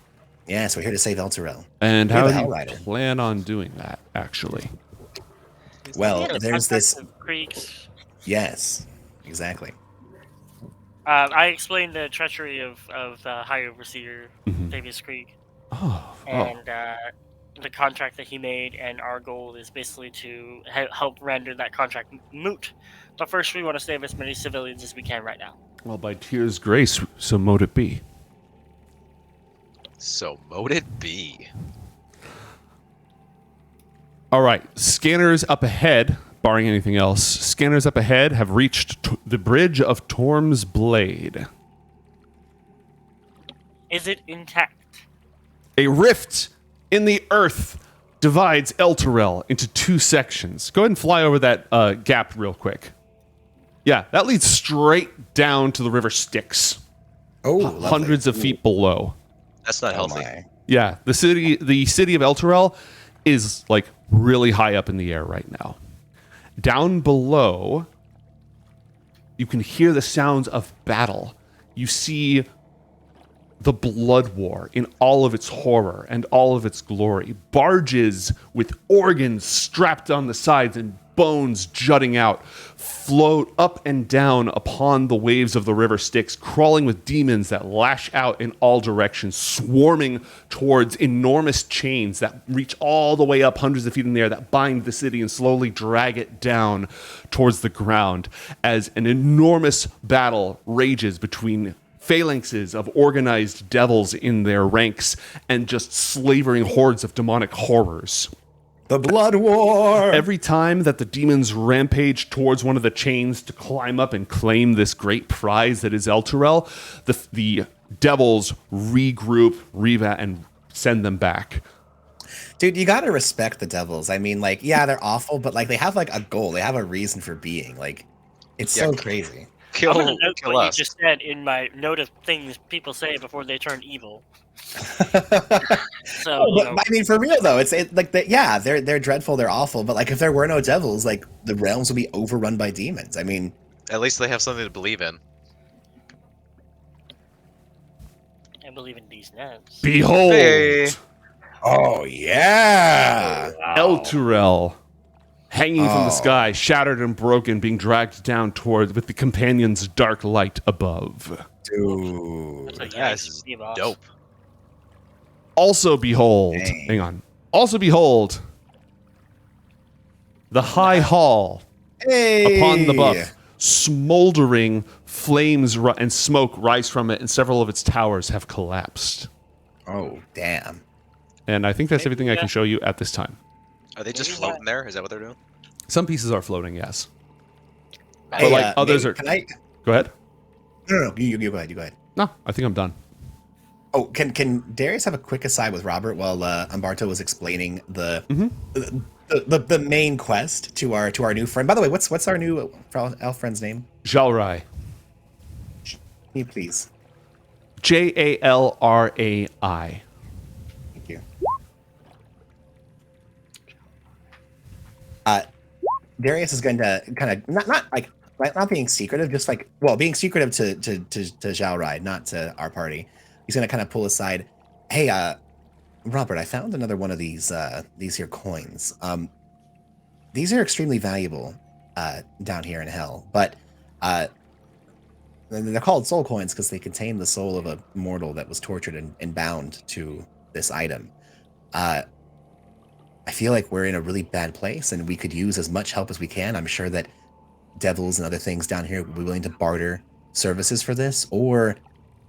Yes, we're here to save Elturel. And We're how the do you Hellrider. plan on doing that, actually? Well, Yeah, there's this. contract of creeks. Yes, exactly. I explained the treachery of High Overseer Davius Creek Oh, and the contract that he made, and our goal is basically to help render that contract moot. But first, we want to save as many civilians as we can right now. well, by Tyr's grace, so mote it be. So mote it be. All right, scanners up ahead, barring anything else, scanners up ahead have reached the bridge of Torm's Blade. Is it intact? A rift in the earth divides Elturel into two sections. Go ahead and fly over that gap real quick. Yeah, that leads straight down to the river Styx, Oh, lovely. hundreds of feet below. That's not Oh healthy. my. Yeah, the city of Elturel is like really high up in the air right now. Down below, you can hear the sounds of battle. You see the blood war in all of its horror and all of its glory. Barges with organs strapped on the sides and bones jutting out float up and down upon the waves of the river Styx, crawling with demons that lash out in all directions, swarming towards enormous chains that reach all the way up hundreds of feet in the air that bind the city and slowly drag it down towards the ground as an enormous battle rages between phalanxes of organized devils in their ranks and just slavering hordes of demonic horrors. The Blood War! Every time that the demons rampage towards one of the chains to climb up and claim this great prize that is Elturel, the devils regroup, and send them back. Dude, you gotta respect the devils. I mean, like, yeah, they're awful, but like they have like a goal. They have a reason for being. Like, it's Yeah. so crazy. I'm gonna note Kill what us. you just said in my note of things people say before they turn evil. So, you know, But I mean, for real though, yeah, they're dreadful, they're awful. But like, if there were no devils, like the realms would be overrun by demons. I mean, At least they have something to believe in. I believe in these nuts. Behold, Hey. oh yeah, Elturel, hanging from the Oh. sky, shattered and broken, being dragged down towards with the companion's dark light above. dude. So, Yeah, this is boss. dope. Also behold, Dang. hang on. Also behold, the high hall Hey, upon the buff, smoldering flames and smoke rise from it, and several of its towers have collapsed. Oh damn. And I think that's everything I can show you at this time. Are they just Maybe floating there? Is that what they're doing? Some pieces are floating, yes. Hey, like, others Nate, are- Can I? Go ahead. No, you go ahead. You go ahead. No, I think I'm done. Oh, can Darius have a quick aside with Robert while Umberto was explaining the main quest to our new friend? By the way, what's our new elf friend's name? Jalrai. Can you please? Jalrai. Thank you. Darius is going to kind of not being secretive, just like, well, being secretive to Zhao Rai, not to our party. He's going to kind of pull aside. Hey, Robert, I found another one of these here coins. These are extremely valuable down here in hell, but they're called soul coins because they contain the soul of a mortal that was tortured and bound to this item. I feel like we're in a really bad place and we could use as much help as we can. I'm sure that devils and other things down here would be willing to barter services for this, or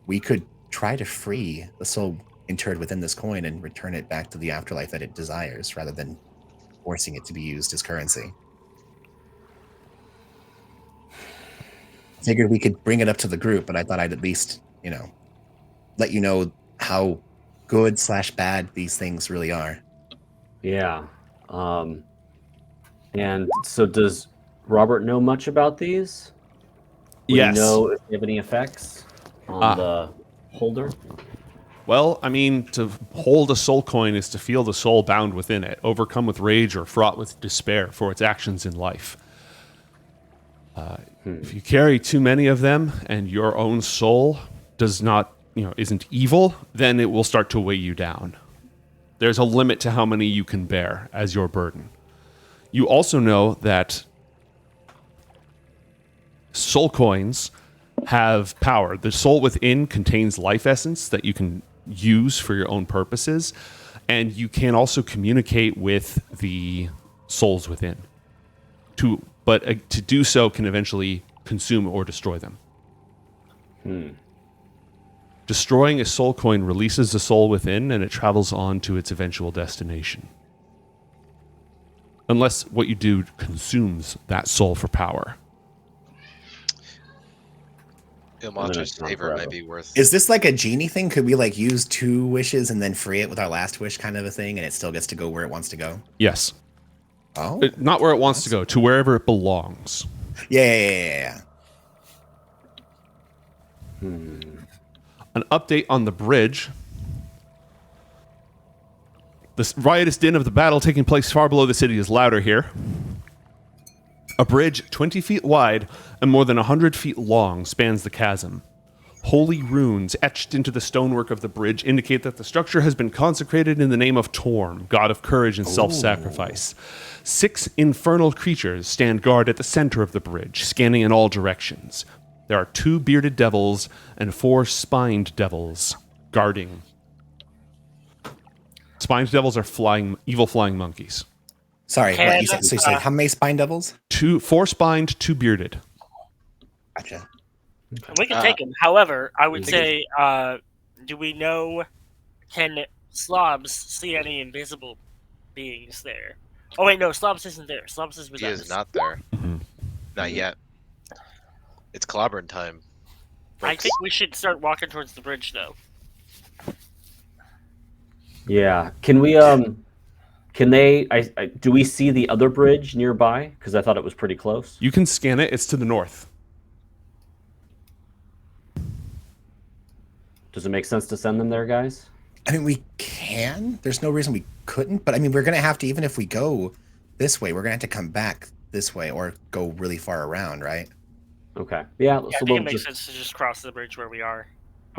we could try to free the soul interred within this coin and return it back to the afterlife that it desires rather than forcing it to be used as currency. Figured we could bring it up to the group, but I thought I'd at least, let you know how good/bad these things really are. Yeah. And so does Robert know much about these? Would Yes. he know if they have any effects on the holder? Well, I mean, to hold a soul coin is to feel the soul bound within it, overcome with rage or fraught with despair for its actions in life. If you carry too many of them and your own soul does not, isn't evil, then it will start to weigh you down. There's a limit to how many you can bear as your burden. You also know that soul coins have power. The soul within contains life essence that you can use for your own purposes, and you can also communicate with the souls within. But to do so can eventually consume or destroy them. Destroying a soul coin releases the soul within, and it travels on to its eventual destination. Unless what you do consumes that soul for power. Ilmatra's favor might be worth. Is this like a genie thing? Could we like use 2 wishes and then free it with our last wish kind of a thing, and it still gets to go where it wants to go? Yes. Oh, Not where it wants to go, to wherever it belongs. yeah. An update on the bridge. The riotous din of the battle taking place far below the city is louder here. A bridge 20 feet wide and more than 100 feet long spans the chasm. Holy runes etched into the stonework of the bridge indicate that the structure has been consecrated in the name of Torm, god of courage and self-sacrifice. 6 infernal creatures stand guard at the center of the bridge, scanning in all directions. There are 2 bearded devils and 4 spined devils guarding. Spined devils are evil flying monkeys. Sorry, what, you said how many spine devils? 4 spined, 2 bearded. Gotcha. We can take them. However, I would say, do we know, can Slobs see any invisible beings there? Oh, wait, no, Slobs isn't there. Slobs is with us. He is not there. Not yet. It's clobbering time. I think we should start walking towards the bridge, though. Yeah. Can we, do we see the other bridge nearby? Because I thought it was pretty close. You can scan it. It's to the north. Does it make sense to send them there, guys? I mean, we can. There's no reason we couldn't. But I mean, we're going to have to, even if we go this way, we're going to have to come back this way or go really far around, right? Okay. Yeah. I think it makes sense to just cross the bridge where we are.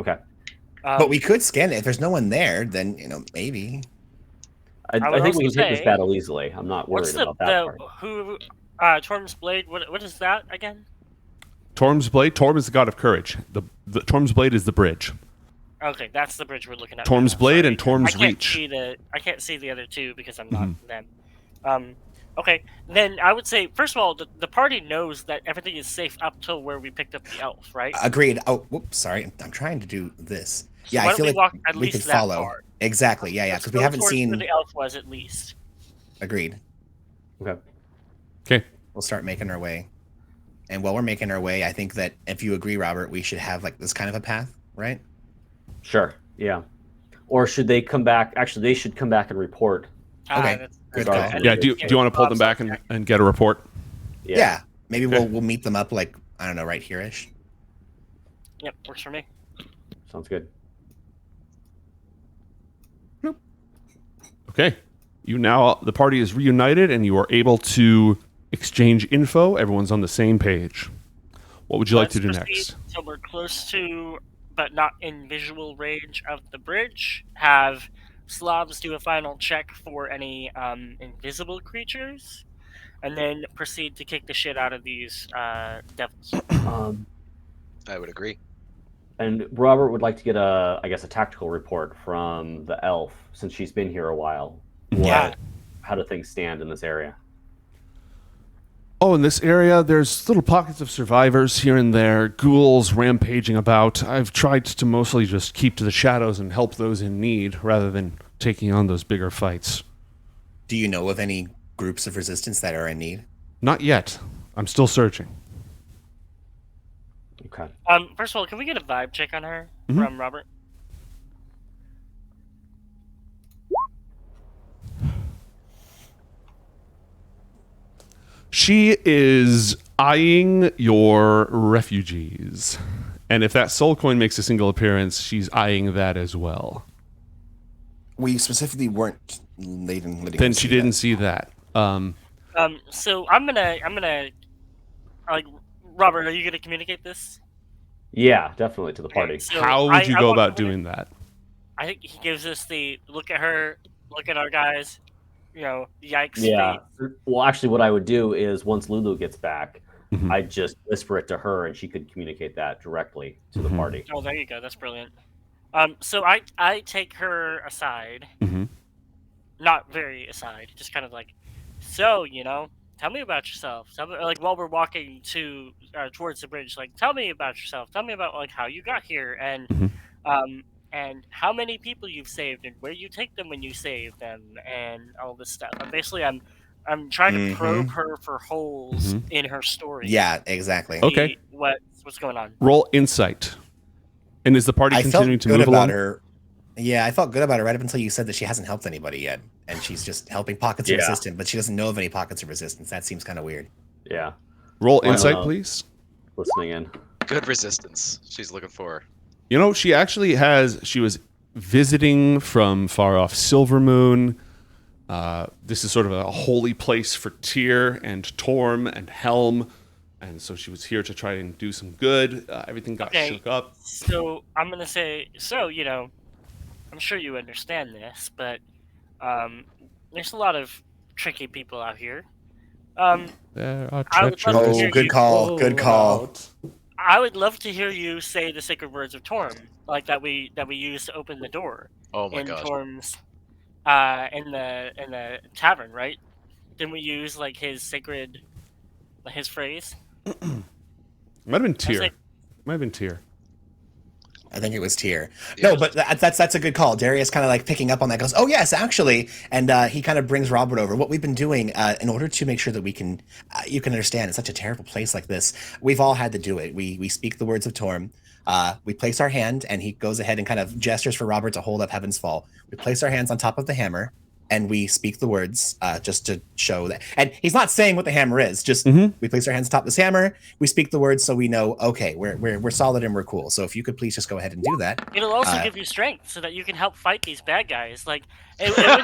Okay. But we could scan it. If there's no one there, then, maybe. I think we can take this battle easily. I'm not worried about that part. Torm's Blade, what is that again? Torm's Blade? Torm is the god of courage. The Torm's Blade is the bridge. Okay, that's the bridge we're looking at. Torm's Blade and Torm's Reach. I can't see the other 2 because I'm not them. Okay, then I would say, first of all, the party knows that everything is safe up till where we picked up the elf, right? Agreed. Oh, whoops, sorry. I'm trying to do this. So yeah, why I feel don't we like walk at we least could that follow. far? Exactly, yeah, because we haven't seen where the elf was at least. Agreed. Okay. We'll start making our way. And while we're making our way, I think that if you agree, Robert, we should have like this kind of a path, right? Sure. Yeah. Or should they come back? Actually, they should come back and report. Okay. Good call. Yeah, do you want to pull them back and get a report? Yeah. Maybe we'll meet them up like, I don't know, right here-ish. Yep, works for me. Sounds good. Okay. The party is reunited and you are able to exchange info. Everyone's on the same page. What would you like to do next? So we're close to, but not in visual range of the bridge. Have Slobs do a final check for any invisible creatures, and then proceed to kick the shit out of these devils. I would agree. And Robert would like to get a tactical report from the elf, since she's been here a while. Yeah. How do things stand in this area? Oh, in this area, there's little pockets of survivors here and there, ghouls rampaging about. I've tried to mostly just keep to the shadows and help those in need, rather than taking on those bigger fights. Do you know of any groups of resistance that are in need? Not yet. I'm still searching. Okay. First of all, can we get a vibe check on her from Robert? She is eyeing your refugees. And if that soul coin makes a single appearance, she's eyeing that as well. We specifically weren't letting Then she didn't see that. So I'm gonna like, Robert, are you gonna communicate this? Yeah, definitely to the party. So How would you go want about him to- doing that? I think he gives us the look at her, look at our guys, yikes. Yeah. face. Well, actually, what I would do is once Lulu gets back, Mhm. I'd just whisper it to her, and she could communicate that directly to the Mhm. party. Oh, there you go. That's brilliant. So I take her aside, Mhm. not very aside, just kind of like, so tell me about yourself. Tell me, like, while we're walking towards the bridge, like, tell me about yourself. Tell me about like how you got here Mhm. and how many people you've saved and where you take them when you save them and all this stuff. Basically, I'm trying to probe her for holes Mhm. in her story. Yeah, exactly. See Okay. what's going on? Roll insight. And is the party I felt continuing to good move about along? her. Yeah, I felt good about her right up until you said that she hasn't helped anybody yet, and she's just helping pockets of Yeah. resistance, but she doesn't know of any pockets of resistance. That seems kind of weird. Yeah, Roll Well, insight, please. listening in. Good resistance. She's looking for. You know, she actually she was visiting from far off Silvermoon. This is sort of a holy place for Tyr and Torm and Helm. And so she was here to try and do some good. Everything got Okay. shook up. So I'm gonna say, I'm sure you understand this, but there's a lot of tricky people out here. There are I would love to treacherous hear Oh, good you- call. Good call. I would love to hear you say the sacred words of Torm, like that we use to open the door Oh my in gosh. Torm's in the tavern, right? Didn't we use like his phrase? Might have been I was Tyr. like, Might have been Tyr. I think it was Tyr. Yeah. No, but that's a good call. Darius kind of like picking up on that goes, oh yes, actually, and he kind of brings Robert over. What we've been doing in order to make sure that we can, you can understand, in such a terrible place like this, we've all had to do it. We speak the words of Torm. We place our hand, and he goes ahead and kind of gestures for Robert to hold up Heaven's Fall. We place our hands on top of the hammer, and we speak the words just to show that. And he's not saying what the hammer is. Just we place our hands on top of this hammer. We speak the words so we know. Okay, we're solid and we're cool. So if you could please just go ahead and do that. it'll also Uh, give you strength so that you can help fight these bad guys. Like, it would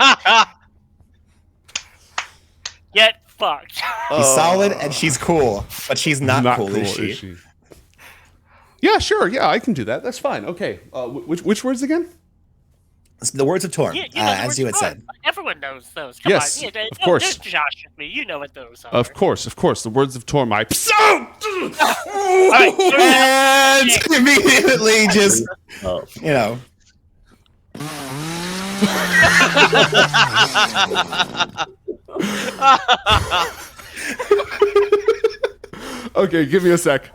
get fucked. He's solid and she's cool, but she's not cool, is she? Yeah, sure. Yeah, I can do that. That's fine. Okay. Which words again? The words of Torm, Yeah, you know the as words you of had Torm. said. Everyone knows those. Come Yes, on. Yeah, of course. Don't josh with me. You know what those are. Of course. The words of Torm. And immediately just, Oh, you know. Okay, give me a sec.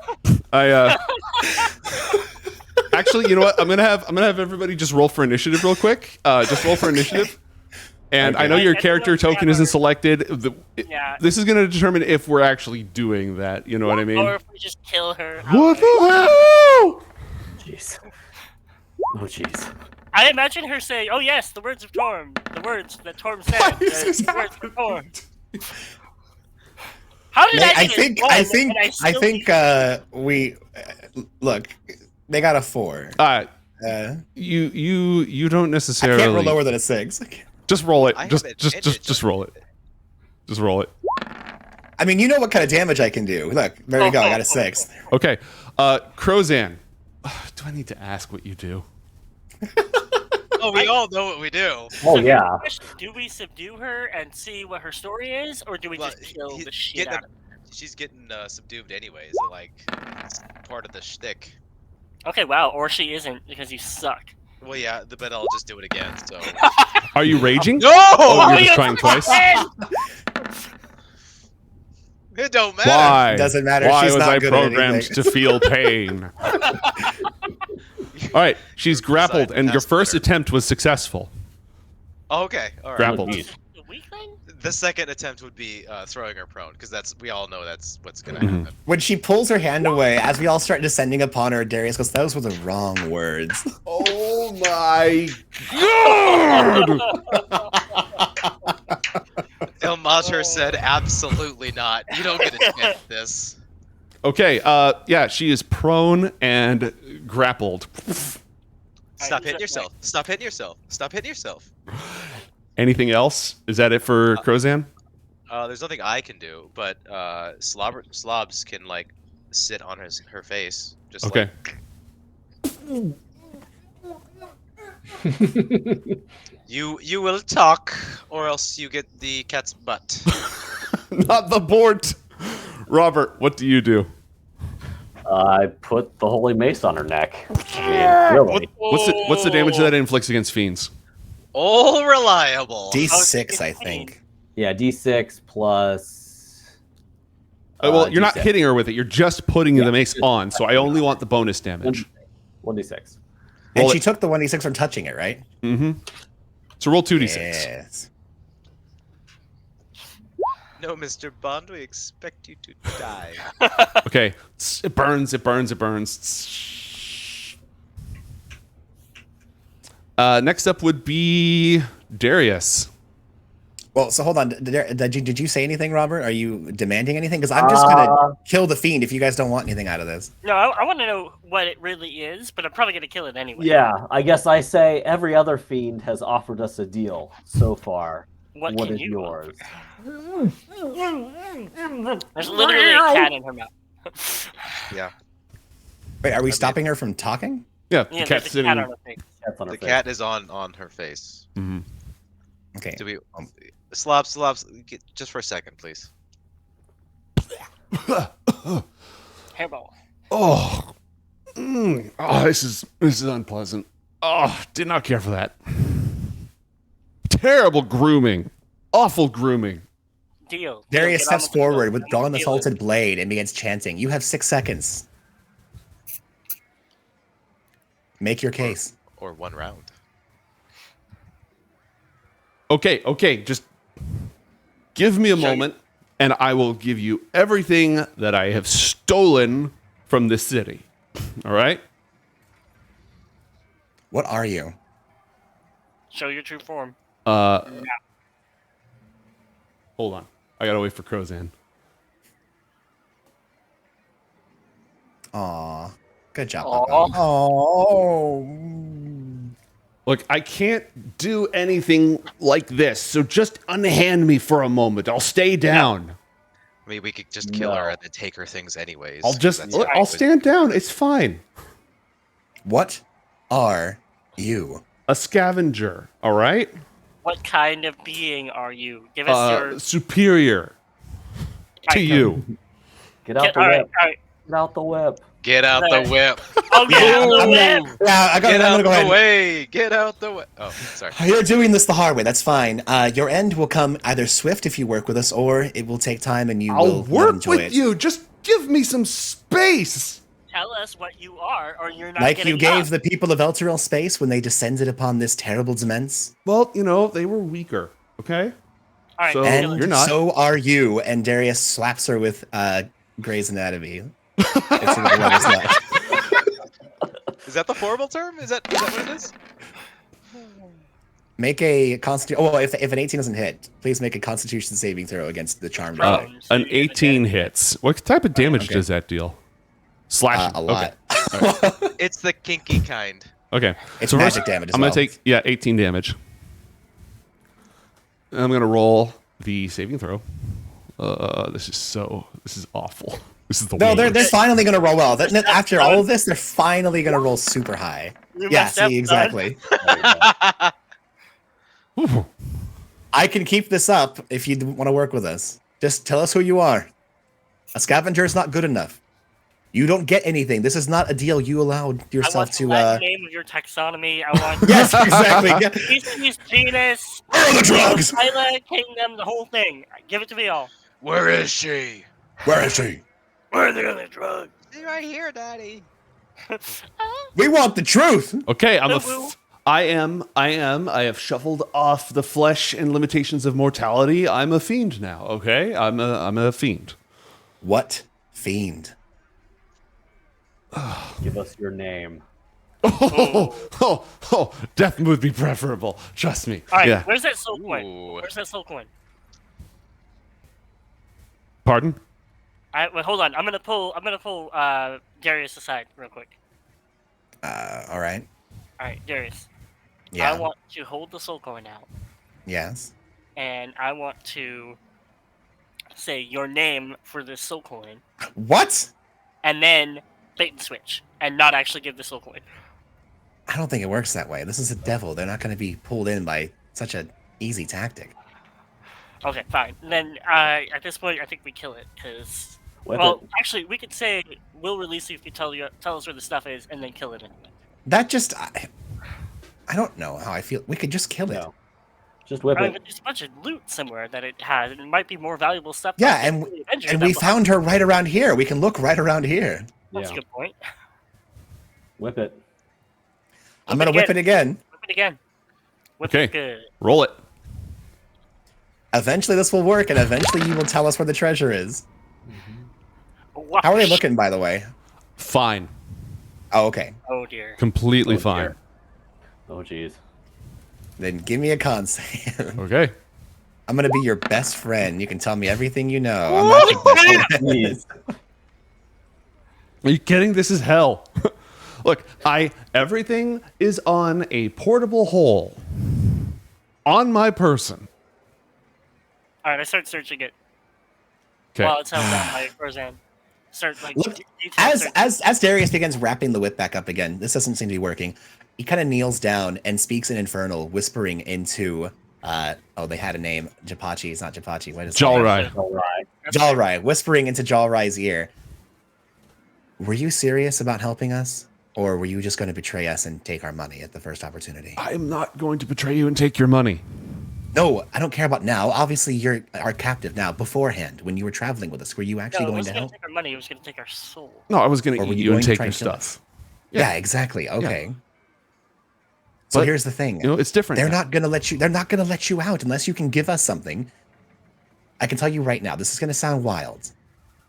Actually, you know what? I'm gonna have everybody just roll for initiative real quick. Just roll for initiative. And I know your character token isn't selected. Yeah. This is gonna determine if we're actually doing that. You know what I mean? Or if we just kill her. What the hell? jeez. Oh, jeez. I imagine her saying, "Oh yes, the words of Torm, the words that Torm said, Why is this the words of Torm." How did I get think one I and think I still think beat- we look. They got a 4. You don't I necessarily. can't roll lower than a 6. Just roll it. I Just haven't just ended just roll it. Just roll it. I mean, you know what kind of damage I can do. Look, there you go. I got a 6. Okay. Crozan. Do I need to ask what you do? Oh, we all know what we do. Oh, So yeah. question, do we subdue her and see what her story is, or do we Well, just kill he's the shit getting out of her? She's getting subdued anyways. Like, it's part of the shtick. Okay, wow, or she isn't because you suck. Well, yeah, but I'll just do it again. So. Are you raging? No! Oh, you're just you trying twice. It don't matter. Why? Doesn't matter, Why she's was not I good at programmed anything. to feel pain? All right, she's grappled, and your Pass the first letter. attempt was successful. Oh, okay, all right. Grappled. Oh, geez. The weakling? The second attempt would be throwing her prone, because we all know that's what's gonna Mhm. happen. When she pulls her hand away, as we all start descending upon her, Darius goes, "Those were the wrong words." Oh my god! Mater said absolutely not. You don't get a chance at this. Okay, yeah, she is prone and grappled. Stop hitting yourself. Stop hitting yourself. Stop hitting yourself. Anything else? Is that it for Crozan? There's nothing I can do, but Slobs can like sit on her face. Just Okay. You will talk, or else you get the cat's butt. Not the board. Robert, what do you do? I put the holy mace on her neck. I mean, really. What's the damage that inflicts against fiends? All reliable. D6, I think. Yeah, D6 plus. Well, you're not D6. hitting her with it. You're just putting the mace on. So I only want the bonus damage. 1d6. And Roll she it. took the 1d6 from touching it, right? Mm-hmm. So roll 2d6. Yes. No, Mr. Bond, we expect you to die. Okay. It burns. It burns. It burns. Next up would be Darius. Well, so hold on. Did you say anything, Robert? Are you demanding anything? Because I'm just gonna kill the fiend if you guys don't want anything out of this. No, I want to know what it really is, but I'm probably gonna kill it anyway. Yeah, I guess I say every other fiend has offered us a deal so far. What What can is you yours? There's literally a cat in her mouth. Yeah. Wait, are we stopping her from talking? Yeah, the Yeah, cat's there's a sitting. cat on her face. That's on her The face. cat is on her face. Mhm. Okay. Do we? Slobs, just for a second, please. Hairball. Oh. Oh, this is unpleasant. Oh, did not care for that. Terrible grooming. Awful grooming. Deal. Darius Get on steps with the deal. forward with I'm drawn gonna the deal it. salted blade and begins chanting. You have 6 seconds. Make your case. Or 1 round. Okay, just give me a moment and I will give you everything that I have stolen from this city. All right? What are you? Show your true form. Hold on. I gotta wait for Crozan. Aw. Good job, Aw. Papa. Oh. Look, I can't do anything like this, so just unhand me for a moment. I'll stay down. I mean, we could just kill her No. and then take her things anyways. I'll 'cause just, that's what I'll we would- stand down. It's fine. What are you? A scavenger, all right? What kind of being are you? Give us your. Superior to you. Get out the All right, whip. all right. Get out the whip. Get out the whip. Oh, Yeah, yeah, I'm the gonna- whip. Yeah, I'm Get out gonna go the ahead. way. Get out the way. Oh, sorry. You're doing this the hard way. That's fine. Your end will come either swift if you work with us, or it will take time and you I'll will not work enjoy with it. you. Just give me some space. Tell us what you are, or you're not Like getting you gave up. the people of Elturel space when they descended upon this terrible demence. Well, you know, they were weaker, okay? All right, So- kill And it. you're not. so are you. And Darius slaps her with Grey's Anatomy. It's in the levels left. Is that the formal term? Is that what it is? Make a constitution. Oh, if an 18 doesn't hit, please make a Constitution saving throw against the charmed Uh, eye. An 18 hits. What type of damage Okay. does that deal? Slash. A lot. It's the kinky kind. Okay. It's So magic first, damage as I'm well. gonna take 18 damage. And I'm gonna roll the saving throw. This is awful. This is the No, worst. they're finally gonna roll well. After all of this, they're finally gonna roll super high. You Yeah, messed up, see, son. exactly. Ooh. I can keep this up if you want to work with us. Just tell us who you are. A scavenger is not good enough. You don't get anything. This is not a deal you allowed I yourself want the to. Latin name of your taxonomy. I want Yes, exactly. Yeah. species, genus, Where are the drugs? island, kingdom, the whole thing. Give it to me all. Where is she? Where is she? Where are the other drugs? She's right here, Daddy. We want the truth. Okay, I have shuffled off the flesh and limitations of mortality. I'm a fiend now, okay? I'm a fiend. What fiend? Give us your name. Death would be preferable. Trust me. All right, Yeah. where's that soul coin? Ooh. Where's that soul coin? Pardon? Wait, hold on. I'm gonna pull Darius aside real quick. All right. All right, Darius. Yeah. I want to hold the soul coin out, Yes. and I want to say your name for this soul coin, What? and then bait and switch, and not actually give the soul coin. I don't think it works that way. This is a devil. They're not going to be pulled in by such an easy tactic. Okay, fine. Then at this point, I think we kill it because. Whip Well, it. actually, we could say we'll release you if you tell us where the stuff is, and then kill it anyway. That just, I don't know how I feel. We could just kill it. No. Just whip I mean, it. there's a bunch of loot somewhere that it has, and it might be more valuable stuff. Yeah, than and the Avengers and that we will found her right around here. We can look right around here. That's a Yeah. good point. Whip it. I'm gonna whip it again. Whip it again. Whip Okay. it good. Roll it. Eventually, this will work, and eventually, you will tell us where the treasure is. Wow. How are they looking, by the way? Fine. Oh, okay. Oh dear. Completely Oh, fine. dear. Oh, jeez. Then give me a con save. Okay. I'm gonna be your best friend. You can tell me everything you know. I'm not your best friend. Please. Are you kidding? This is hell. Look, everything is on a portable hole on my person. All right, I start searching it Okay. while it's held down by Roseanne. Start like Look, detailed search. as Darius begins wrapping the whip back up again, this doesn't seem to be working. He kind of kneels down and speaks in Infernal, whispering into they had a name. Japachi is not Japachi. What is it? Jalrai. All right. That's Jalrai, whispering into Jalrai's ear. Were you serious about helping us? Or were you just going to betray us and take our money at the first opportunity? I am not going to betray you and take your money. No, I don't care about now. Obviously, you're our captive now. Beforehand, when you were traveling with us, were you actually No, it going to wasn't gonna help? take our money. It was gonna take our soul. No, I was going Or to were eat you you and going to take try your and kill stuff. Yeah, exactly. Okay. So But, here's the thing. You know, it's different. They're now. not gonna let you. They're not gonna let you out unless you can give us something. I can tell you right now. This is gonna sound wild,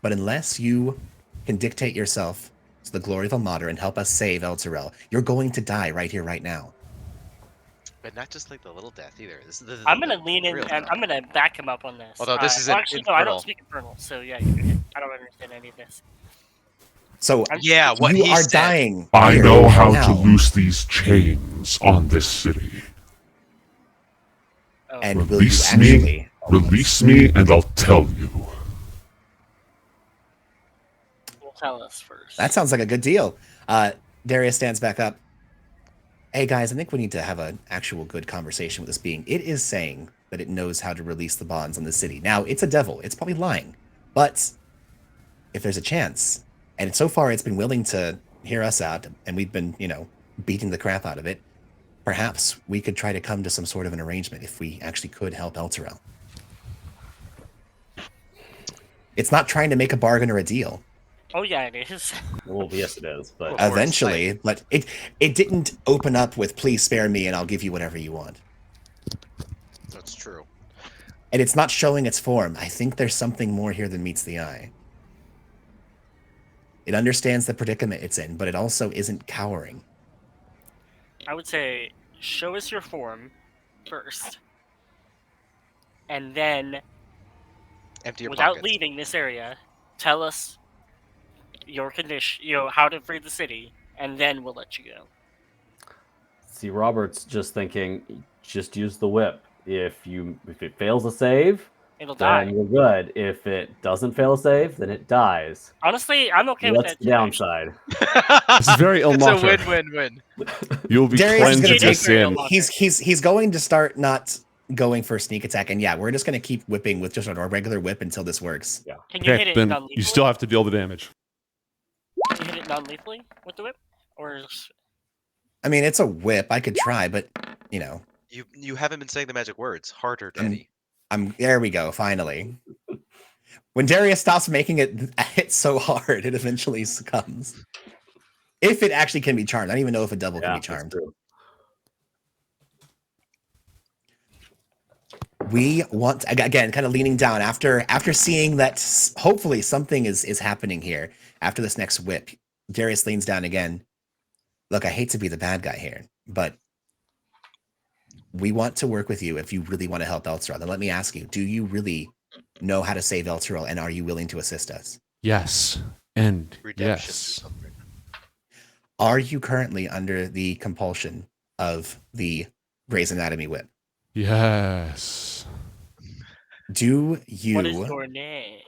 but unless you can dictate yourself to the glory of Almater and help us save Elturel, you're going to die right here, right now. But not just like the little death either. This is the I'm gonna lean in real and death. I'm gonna back him up on this. Although this is well, an actually, no, I don't infernal. speak Infernal, so yeah, you're good. I don't understand any of this. So Yeah, what you he are said. dying. I here, know how now, to loose these chains on this city. Oh, And will you Release me. actually? Release me and I'll tell you. you'll tell us first. That sounds like a good deal. Darius stands back up. Hey guys, I think we need to have an actual good conversation with this being. It is saying that it knows how to release the bonds on the city. Now, it's a devil. It's probably lying. But if there's a chance, and so far it's been willing to hear us out, and we've been, beating the crap out of it, perhaps we could try to come to some sort of an arrangement if we actually could help Elturel. It's not trying to make a bargain or a deal. Oh yeah, it is. Well, yes, it is. But Of course, Eventually, but it didn't open up with please spare me and I'll give you whatever you want. That's true. And it's not showing its form. I think there's something more here than meets the eye. It understands the predicament it's in, but it also isn't cowering. I would say show us your form first, and then Empty your without pockets. leaving this area, tell us your condition, how to free the city, and then we'll let you go. see, Robert's just thinking, just use the whip. If it fails a save, It'll die. then you're good. If it doesn't fail a save, then it dies. Honestly, I'm okay with That's that. the downside. This is very It's a Elmater. win-win-win. You'll be Darius is cleansed gonna of your take sin. He's going to start not going for a sneak attack, and yeah, we're just going to keep whipping with just our regular whip until this works. Can you hit Okay, it then non-lethally? you still have to deal the damage. Can you hit it non-lethally with the whip, or I mean, it's a whip. I could try, but You haven't been saying the magic words. Harder, Daddy. there we go. Finally, when Darius stops making it hit so hard, it eventually succumbs. If it actually can be charmed, I don't even know if a devil can be that's charmed. true. We want again, kind of leaning down after seeing that hopefully something is happening here. After this next whip, Darius leans down again. Look, I hate to be the bad guy here, but we want to work with you if you really want to help Elturel. Then let me ask you: do you really know how to save Elturel, and are you willing to assist us? Yes. And Redemption or yes. something. Are you currently under the compulsion of the Grey's Anatomy whip? Yes. Do you? What is your name?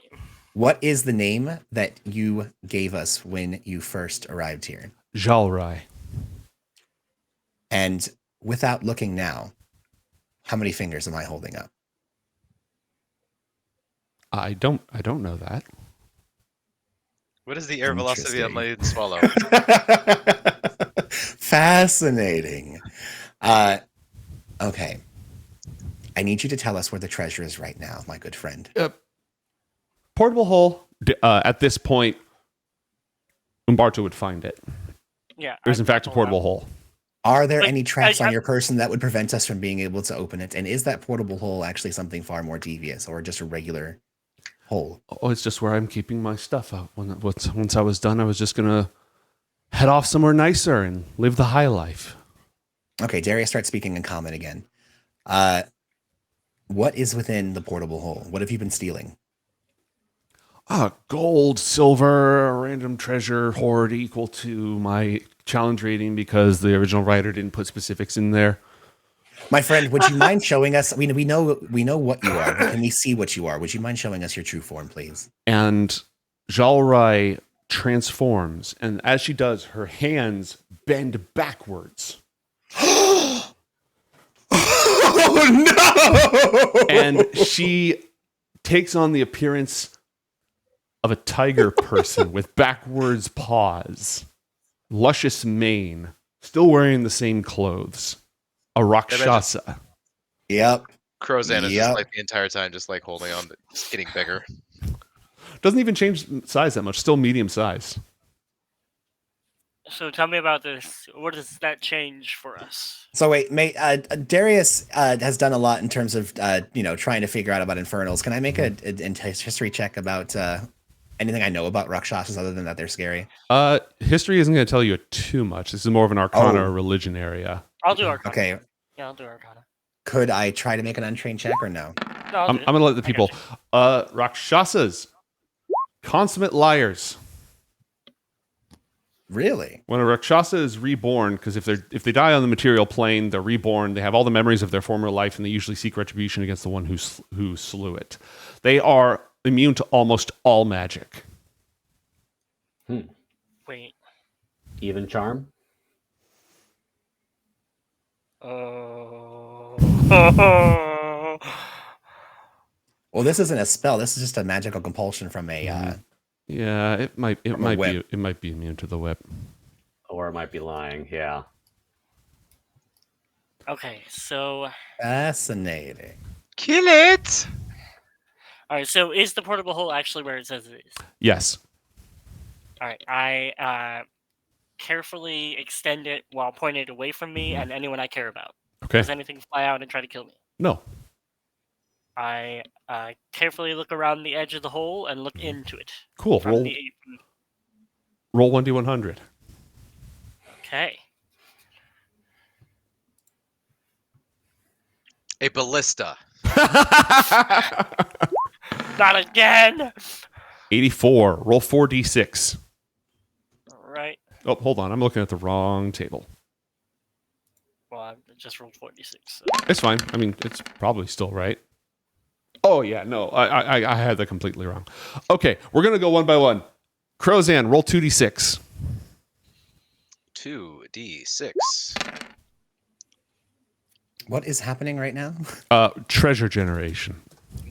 What is the name that you gave us when you first arrived here? Jalrai. And without looking now, how many fingers am I holding up? I don't know that. What is the air velocity on my swallow? Fascinating. Okay. I need you to tell us where the treasure is right now, my good friend. Portable hole. At this point, Umberto would find it. Yeah. There's in fact a portable hole. Are there Like, any traps on I- your person that would prevent us from being able to open it? And is that portable hole actually something far more devious or just a regular hole? Oh, it's just where I'm keeping my stuff out. Once I was done, I was just gonna head off somewhere nicer and live the high life. Okay, Darius starts speaking in common again. What is within the portable hole? What have you been stealing? Gold, silver, a random treasure hoard equal to my challenge rating because the original writer didn't put specifics in there. My friend, would you mind showing us? We know what you are, but can we see what you are? Would you mind showing us your true form, please? And Jalrai transforms, and as she does, her hands bend backwards. Oh no! And she takes on the appearance of a tiger person with backwards paws, luscious mane, still wearing the same clothes. A Rakshasa. Yep. Crozan is Yep. just like the entire time, just like holding on, just getting bigger. Doesn't even change size that much. Still medium size. So tell me about this. What does that change for us? So wait, mate. Darius has done a lot in terms of trying to figure out about infernals. Can I make a history check about anything I know about Rakshasas other than that they're scary? History isn't going to tell you too much. This is more of an Arcana or religion area. I'll do Arcana. Okay. Yeah, I'll do Arcana. Could I try to make an untrained check or no? No, I'll I'm do it. going to let the I people. got Rakshasas, consummate liars. Really? When a Rakshasa is reborn, because if they die on the material plane, they're reborn. They have all the memories of their former life, and they usually seek retribution against the one who slew it. They are immune to almost all magic. Wait. Even charm? Well, this isn't a spell. This is just a magical compulsion from a. Yeah, it might From a whip. be immune to the whip. Or it might be lying, yeah. Okay, so Fascinating. Kill it! all right. So is the portable hole actually where it says it is? Yes. All right. I carefully extend it while pointing it away from me and anyone I care about. Okay. Does anything fly out and try to kill me? No. I carefully look around the edge of the hole and look into it. Cool. From Roll the roll 1d100. Okay. A ballista. Not again. 84. Roll 4d6. All right. Oh, hold on. I'm looking at the wrong table. Well, I just rolled 46. So. It's fine. I mean, it's probably still right. Oh yeah, no, I had that completely wrong. Okay, we're gonna go one by one. Crozan, roll 2d6. 2d6. What is happening right now? Treasure generation.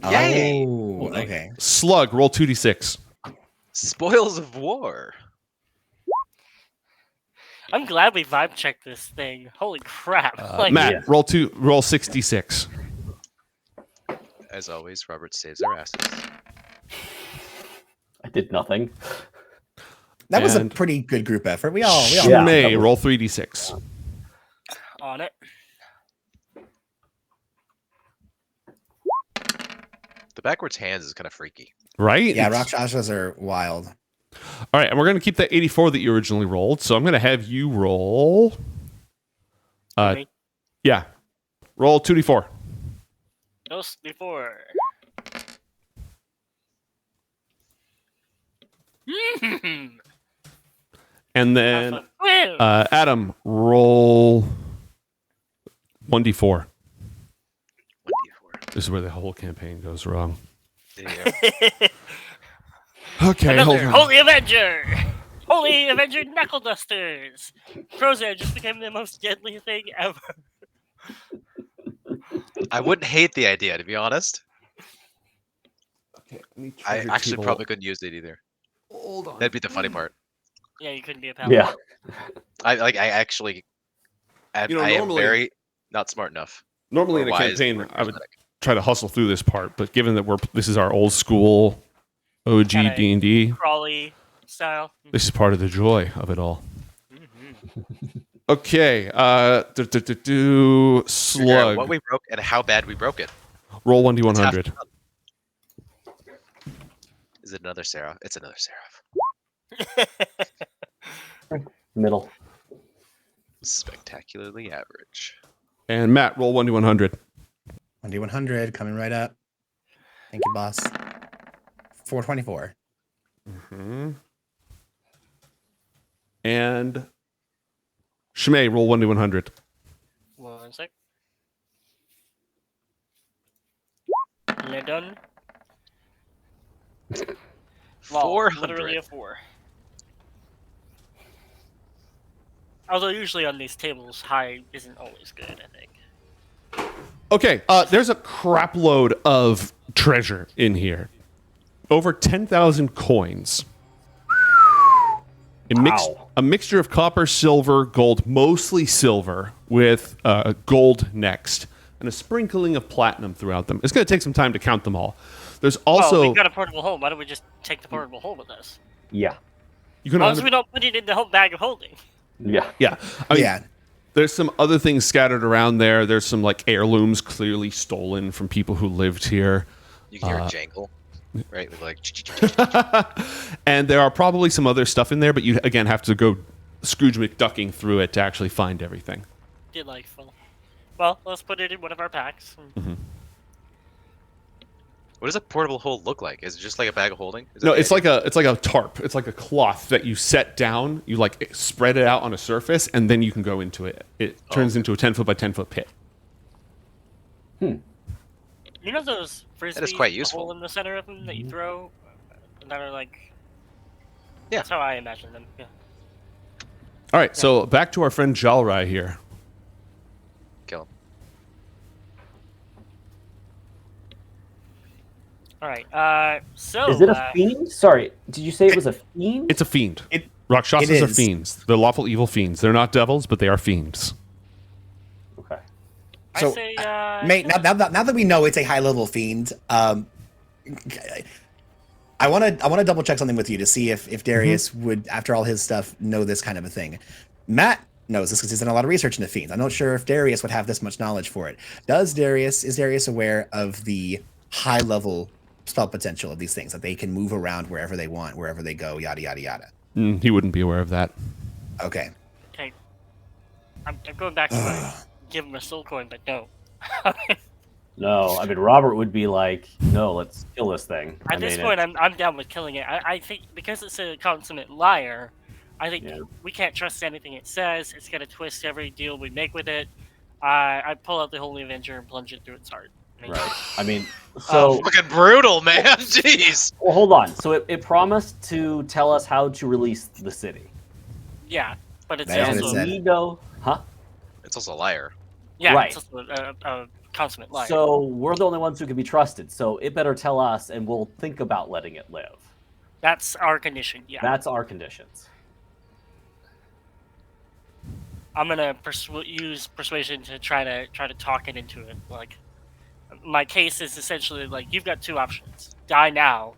Yay! Oh, okay. Slug, roll 2d6. Spoils of war. I'm glad we vibe checked this thing. Holy crap! Matt, yeah. roll 66. As always, Robert saves our asses. I did nothing. That was a And- pretty good group effort. We all Yeah. Schmae, roll 3d6. on it. The backwards hands is kind of freaky. Right? Yeah, It's- Rakshasas are wild. All right, and we're going to keep that 84 that you originally rolled. So I'm going to have you roll. Me? Yeah. Roll 2d4. Those before. And then Woo! Adam, roll 1d4. 1d4. This is where the whole campaign goes wrong. Yeah. Okay, hold Another on. Holy Avenger! Holy Avenger Knuckle Dusters! Frozen just became the most deadly thing ever. I wouldn't hate the idea, to be honest. Okay, let me I treasure actually table. probably couldn't use it either. Hold on. That'd be the funny part. Yeah, you couldn't be a paladin. Yeah. I actually, I am normally- very not smart enough. Normally or in a wise campaign, or I would charismatic. try to hustle through this part, but given that this is our old school OG Kinda D&D, Crawly style. this is part of the joy of it all. Mm-hmm. Okay, Figure out slug. what we broke and how bad we broke it. Roll It's half 1d100. done. Is it another Seraph? It's another Seraph. Middle. Spectacularly average. And Matt, roll 1d100. 1d100 coming right up. Thank you, boss. 424. Mm-hmm. And Schmae, roll 1d100. 1 sec. They're done. Wow, 400. literally a 4. Although usually on these tables, high isn't always good, I think. Okay, there's a crap load of treasure in here. Over 10,000 coins. Wow. A mixture of copper, silver, gold, mostly silver, with gold next, and a sprinkling of platinum throughout them. It's going to take some time to count them all. There's also... Well, we got a portable hole. Why don't we just take the portable hole with us? Yeah. you As can long as we don't put it in the whole bag of holding. Yeah. Yeah. I mean, Yeah. There's some other things scattered around there. There's some like heirlooms clearly stolen from people who lived here. You can hear it jangle, right? With like, And there are probably some other stuff in there, but you again have to go Scrooge McDucking through it to actually find everything. Delightful. Well, let's put it in one of our packs. what does a portable hole look like? Is it just like a bag of holding? Is No, that it's the like a tarp. It's like a cloth that you set down. You like spread it out on a surface, and then you can go into it. It turns into a 10-foot by 10-foot pit. You know those frisbees quite with a useful. hole in the center of them that you throw? That are like... Yeah. That's how I imagine them. Yeah. All right, so back to our friend Jalrai here. Kill him. Alright, so... Is it a fiend? Sorry, did you say it was a fiend? It's a fiend. It Rakshasas are is. fiends. They're lawful evil fiends. They're not devils, but they are fiends. Okay. So, I say, Mate, now that we know it's a high level fiend, I want to double check something with you to see if Darius would, after all his stuff, know this kind of a thing. Matt knows this because he's done a lot of research into fiends. I'm not sure if Darius would have this much knowledge for it. Is Darius aware of the high level spell potential of these things, that they can move around wherever they want, wherever they go, yada yada yada? He wouldn't be aware of that. Okay. Okay. I'm going back to my give him a soul coin, but no. No, I mean Robert would be like, no, let's kill this thing. At this point, I'm down with killing it. I think because it's a consummate liar, I think we can't trust anything it says. It's gonna twist every deal we make with it. I pull out the Holy Avenger and plunge it through its heart. Right. I mean, so Fucking brutal, man. Jeez. well, hold on. So it promised to tell us how to release the city. Yeah, but it's That's what it also said. We know, huh? It's also a liar. yeah, Right. it's also a consummate liar. So we're the only ones who can be trusted. So it better tell us, and we'll think about letting it live. That's our condition. Yeah, That's our conditions. I'm gonna use persuasion to try to talk it into it. Like, my case is essentially like you've got two options: die now,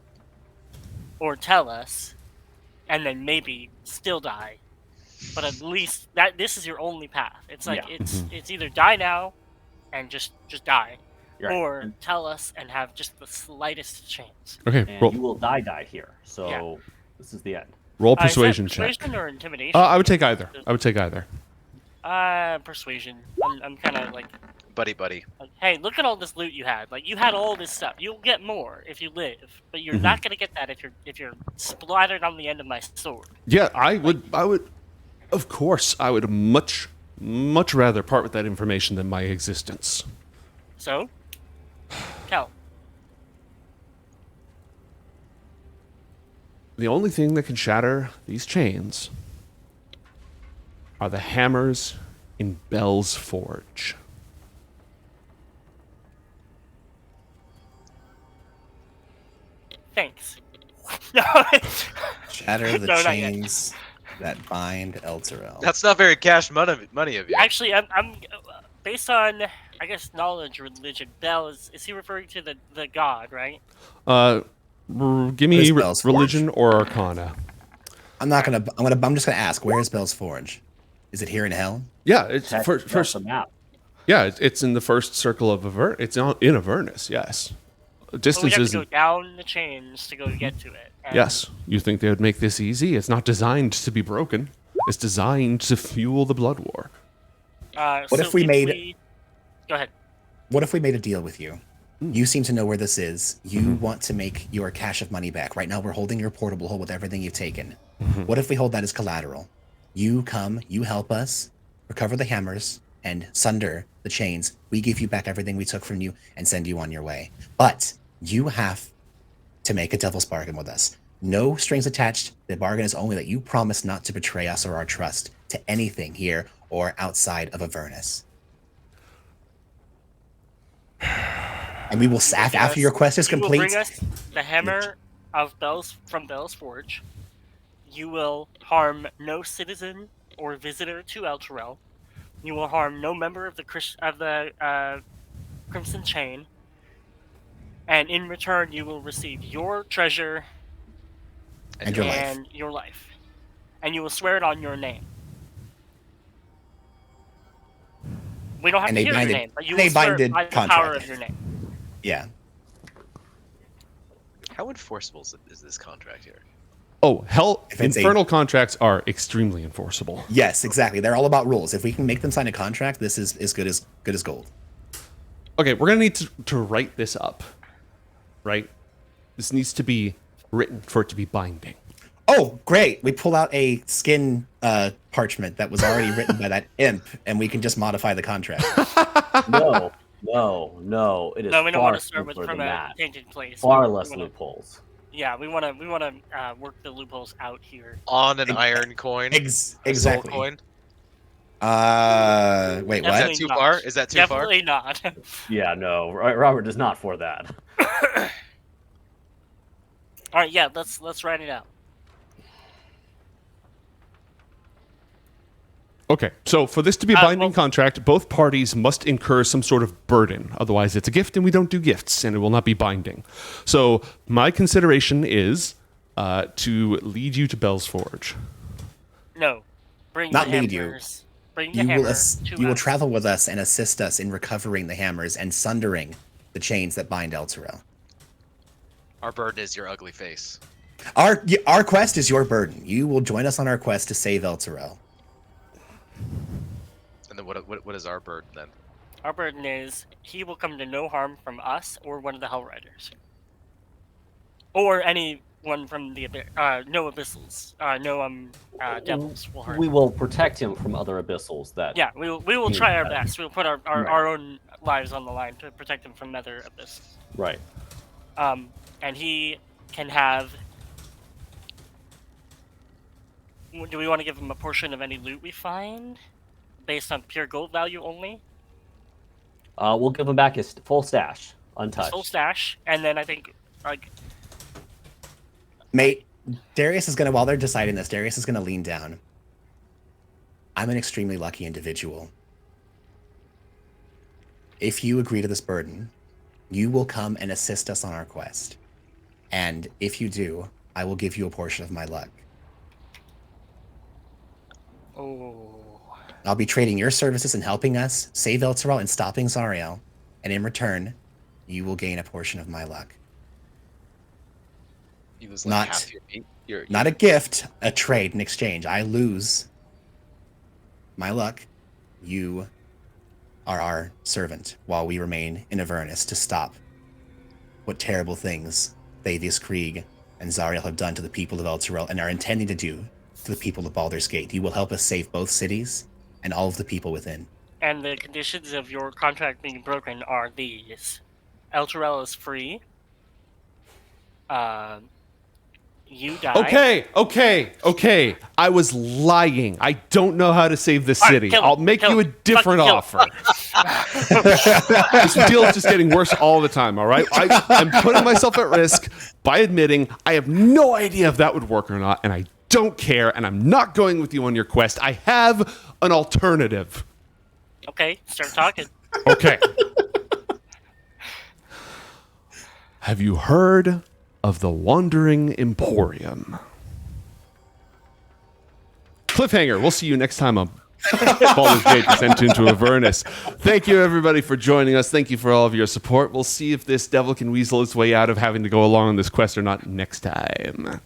or tell us, and then maybe still die. But at least this is your only path. It's like Yeah. it's either die now, and just die, Right. or tell us and have just the slightest chance. Okay, And you will die here. So this is the end. roll Is that persuasion check. persuasion or intimidation? I would take either. I would take either. Persuasion. I'm kind of like buddy. Like, hey, look at all this loot you had. Like, you had all this stuff. You'll get more if you live, but you're not gonna get that if you're splattered on the end of my sword. Yeah, I would. Of course, I would much rather part with that information than my existence. So, Cal, The only thing that can shatter these chains are the hammers in Bell's Forge. thanks. Shatter the No, not yet. chains that bind Elturel. That's not very cash money of you. Actually, I'm based on, I guess, knowledge religion. Bell is he referring to the god, right? Give me Where's Bell's Forge? religion or arcana. I'm just gonna ask, where is Bell's Forge? Is it here in hell? Yeah, it's Check first. the map. Yeah, it's in the first circle of Avernus. It's in Avernus. Yes, But we distance have is. to go down the chains to go get to it. And Yes, you think they would make this easy? It's not designed to be broken. It's designed to fuel the blood war. What if we made- Go ahead. What if we made a deal with you? You seem to know where this is. You want to make your cache of money back. Right now, we're holding your portable hole with everything you've taken. What if we hold that as collateral? You come, you help us, recover the hammers, and sunder the chains. We give you back everything we took from you and send you on your way. But you have to make a devil's bargain with us. No strings attached. The bargain is only that you promise not to betray us or our trust to anything here or outside of Avernus. And we will, after your quest is You will complete, bring us the hammer of from Bell's Forge. You will harm no citizen or visitor to Elturel. You will harm no member of the Crimson Chain. And in return, you will receive your treasure and your life. and your life. And you will swear it on your name. We don't have And to a hear your binded- name, but you and a will swear binded by the contract. power of your name. Yeah. How enforceable is this contract here? Oh, hell! If it's Infernal contracts are extremely enforceable. Yes, exactly. They're all about rules. If we can make them sign a contract, this is as good as gold. Okay, we're gonna need to write this up, right? This needs to be written for it to be binding. Oh, great. We pull out a skin parchment that was already written by that imp, and we can just modify the contract. No. It is No, we don't far want to start with simpler from than a that. tainted place. Far We less wanna- loopholes. Yeah, we want to work the loopholes out here. On an iron coin? A soul Exactly. coin? Wait, Is what? that Definitely too not. far? Is that too far? Definitely not. Yeah, no. Robert is not for that. All right, yeah, let's write it out. Okay, so for this to be a binding well- contract, both parties must incur some sort of burden. Otherwise, it's a gift, and we don't do gifts, and it will not be binding. So my consideration is to lead you to Bell's Forge. No, bring Not the lead you. hammers. Bring the You will hammers to you will us. travel with us and assist us in recovering the hammers and sundering the chains that bind Elturel. Our burden is your ugly face. Our quest is your burden. You will join us on our quest to save Elturel. And then what is our burden then? Our burden is he will come to no harm from us or one of the Hell Riders, or anyone from the no abyssals, devils will harm. We will protect him from other abyssals that. Yeah, we will try our best. We'll put our own lives on the line to protect him from other abysses. Right. And he can have. Do we want to give him a portion of any loot we find, based on pure gold value only? We'll give him back his full stash, His untouched. full stash, and then I think Mate, Darius is gonna, while they're deciding this, Darius is gonna lean down. I'm an extremely lucky individual. If you agree to this burden, you will come and assist us on our quest. And if you do, I will give you a portion of my luck. I'll be trading your services and helping us save Elturel and stopping Zariel. And in return, you will gain a portion of my luck. You was Not- half your meat. Not a gift, a trade, an exchange. I lose my luck. You are our servant while we remain in Avernus to stop what terrible things Thavius Krieg and Zariel have done to the people of Elturel and are intending to do to the people of Baldur's Gate. You will help us save both cities and all of the people within. And the conditions of your contract being broken are these. Elturel is free. You die. Okay. I was lying. I don't know how to save the city. kill him, I'll make kill you a him, different fucking offer. This deal is just getting worse all the time, all right? I'm putting myself at risk by admitting I have no idea if that would work or not, and I don't care, and I'm not going with you on your quest. I have an alternative. Okay, start talking. Okay. Have you heard of the Wandering Emporium? Cliffhanger. We'll see you next time on Baldur's Gate Descent into Avernus. Thank you, everybody, for joining us. Thank you for all of your support. We'll see if this devil can weasel its way out of having to go along on this quest or not next time.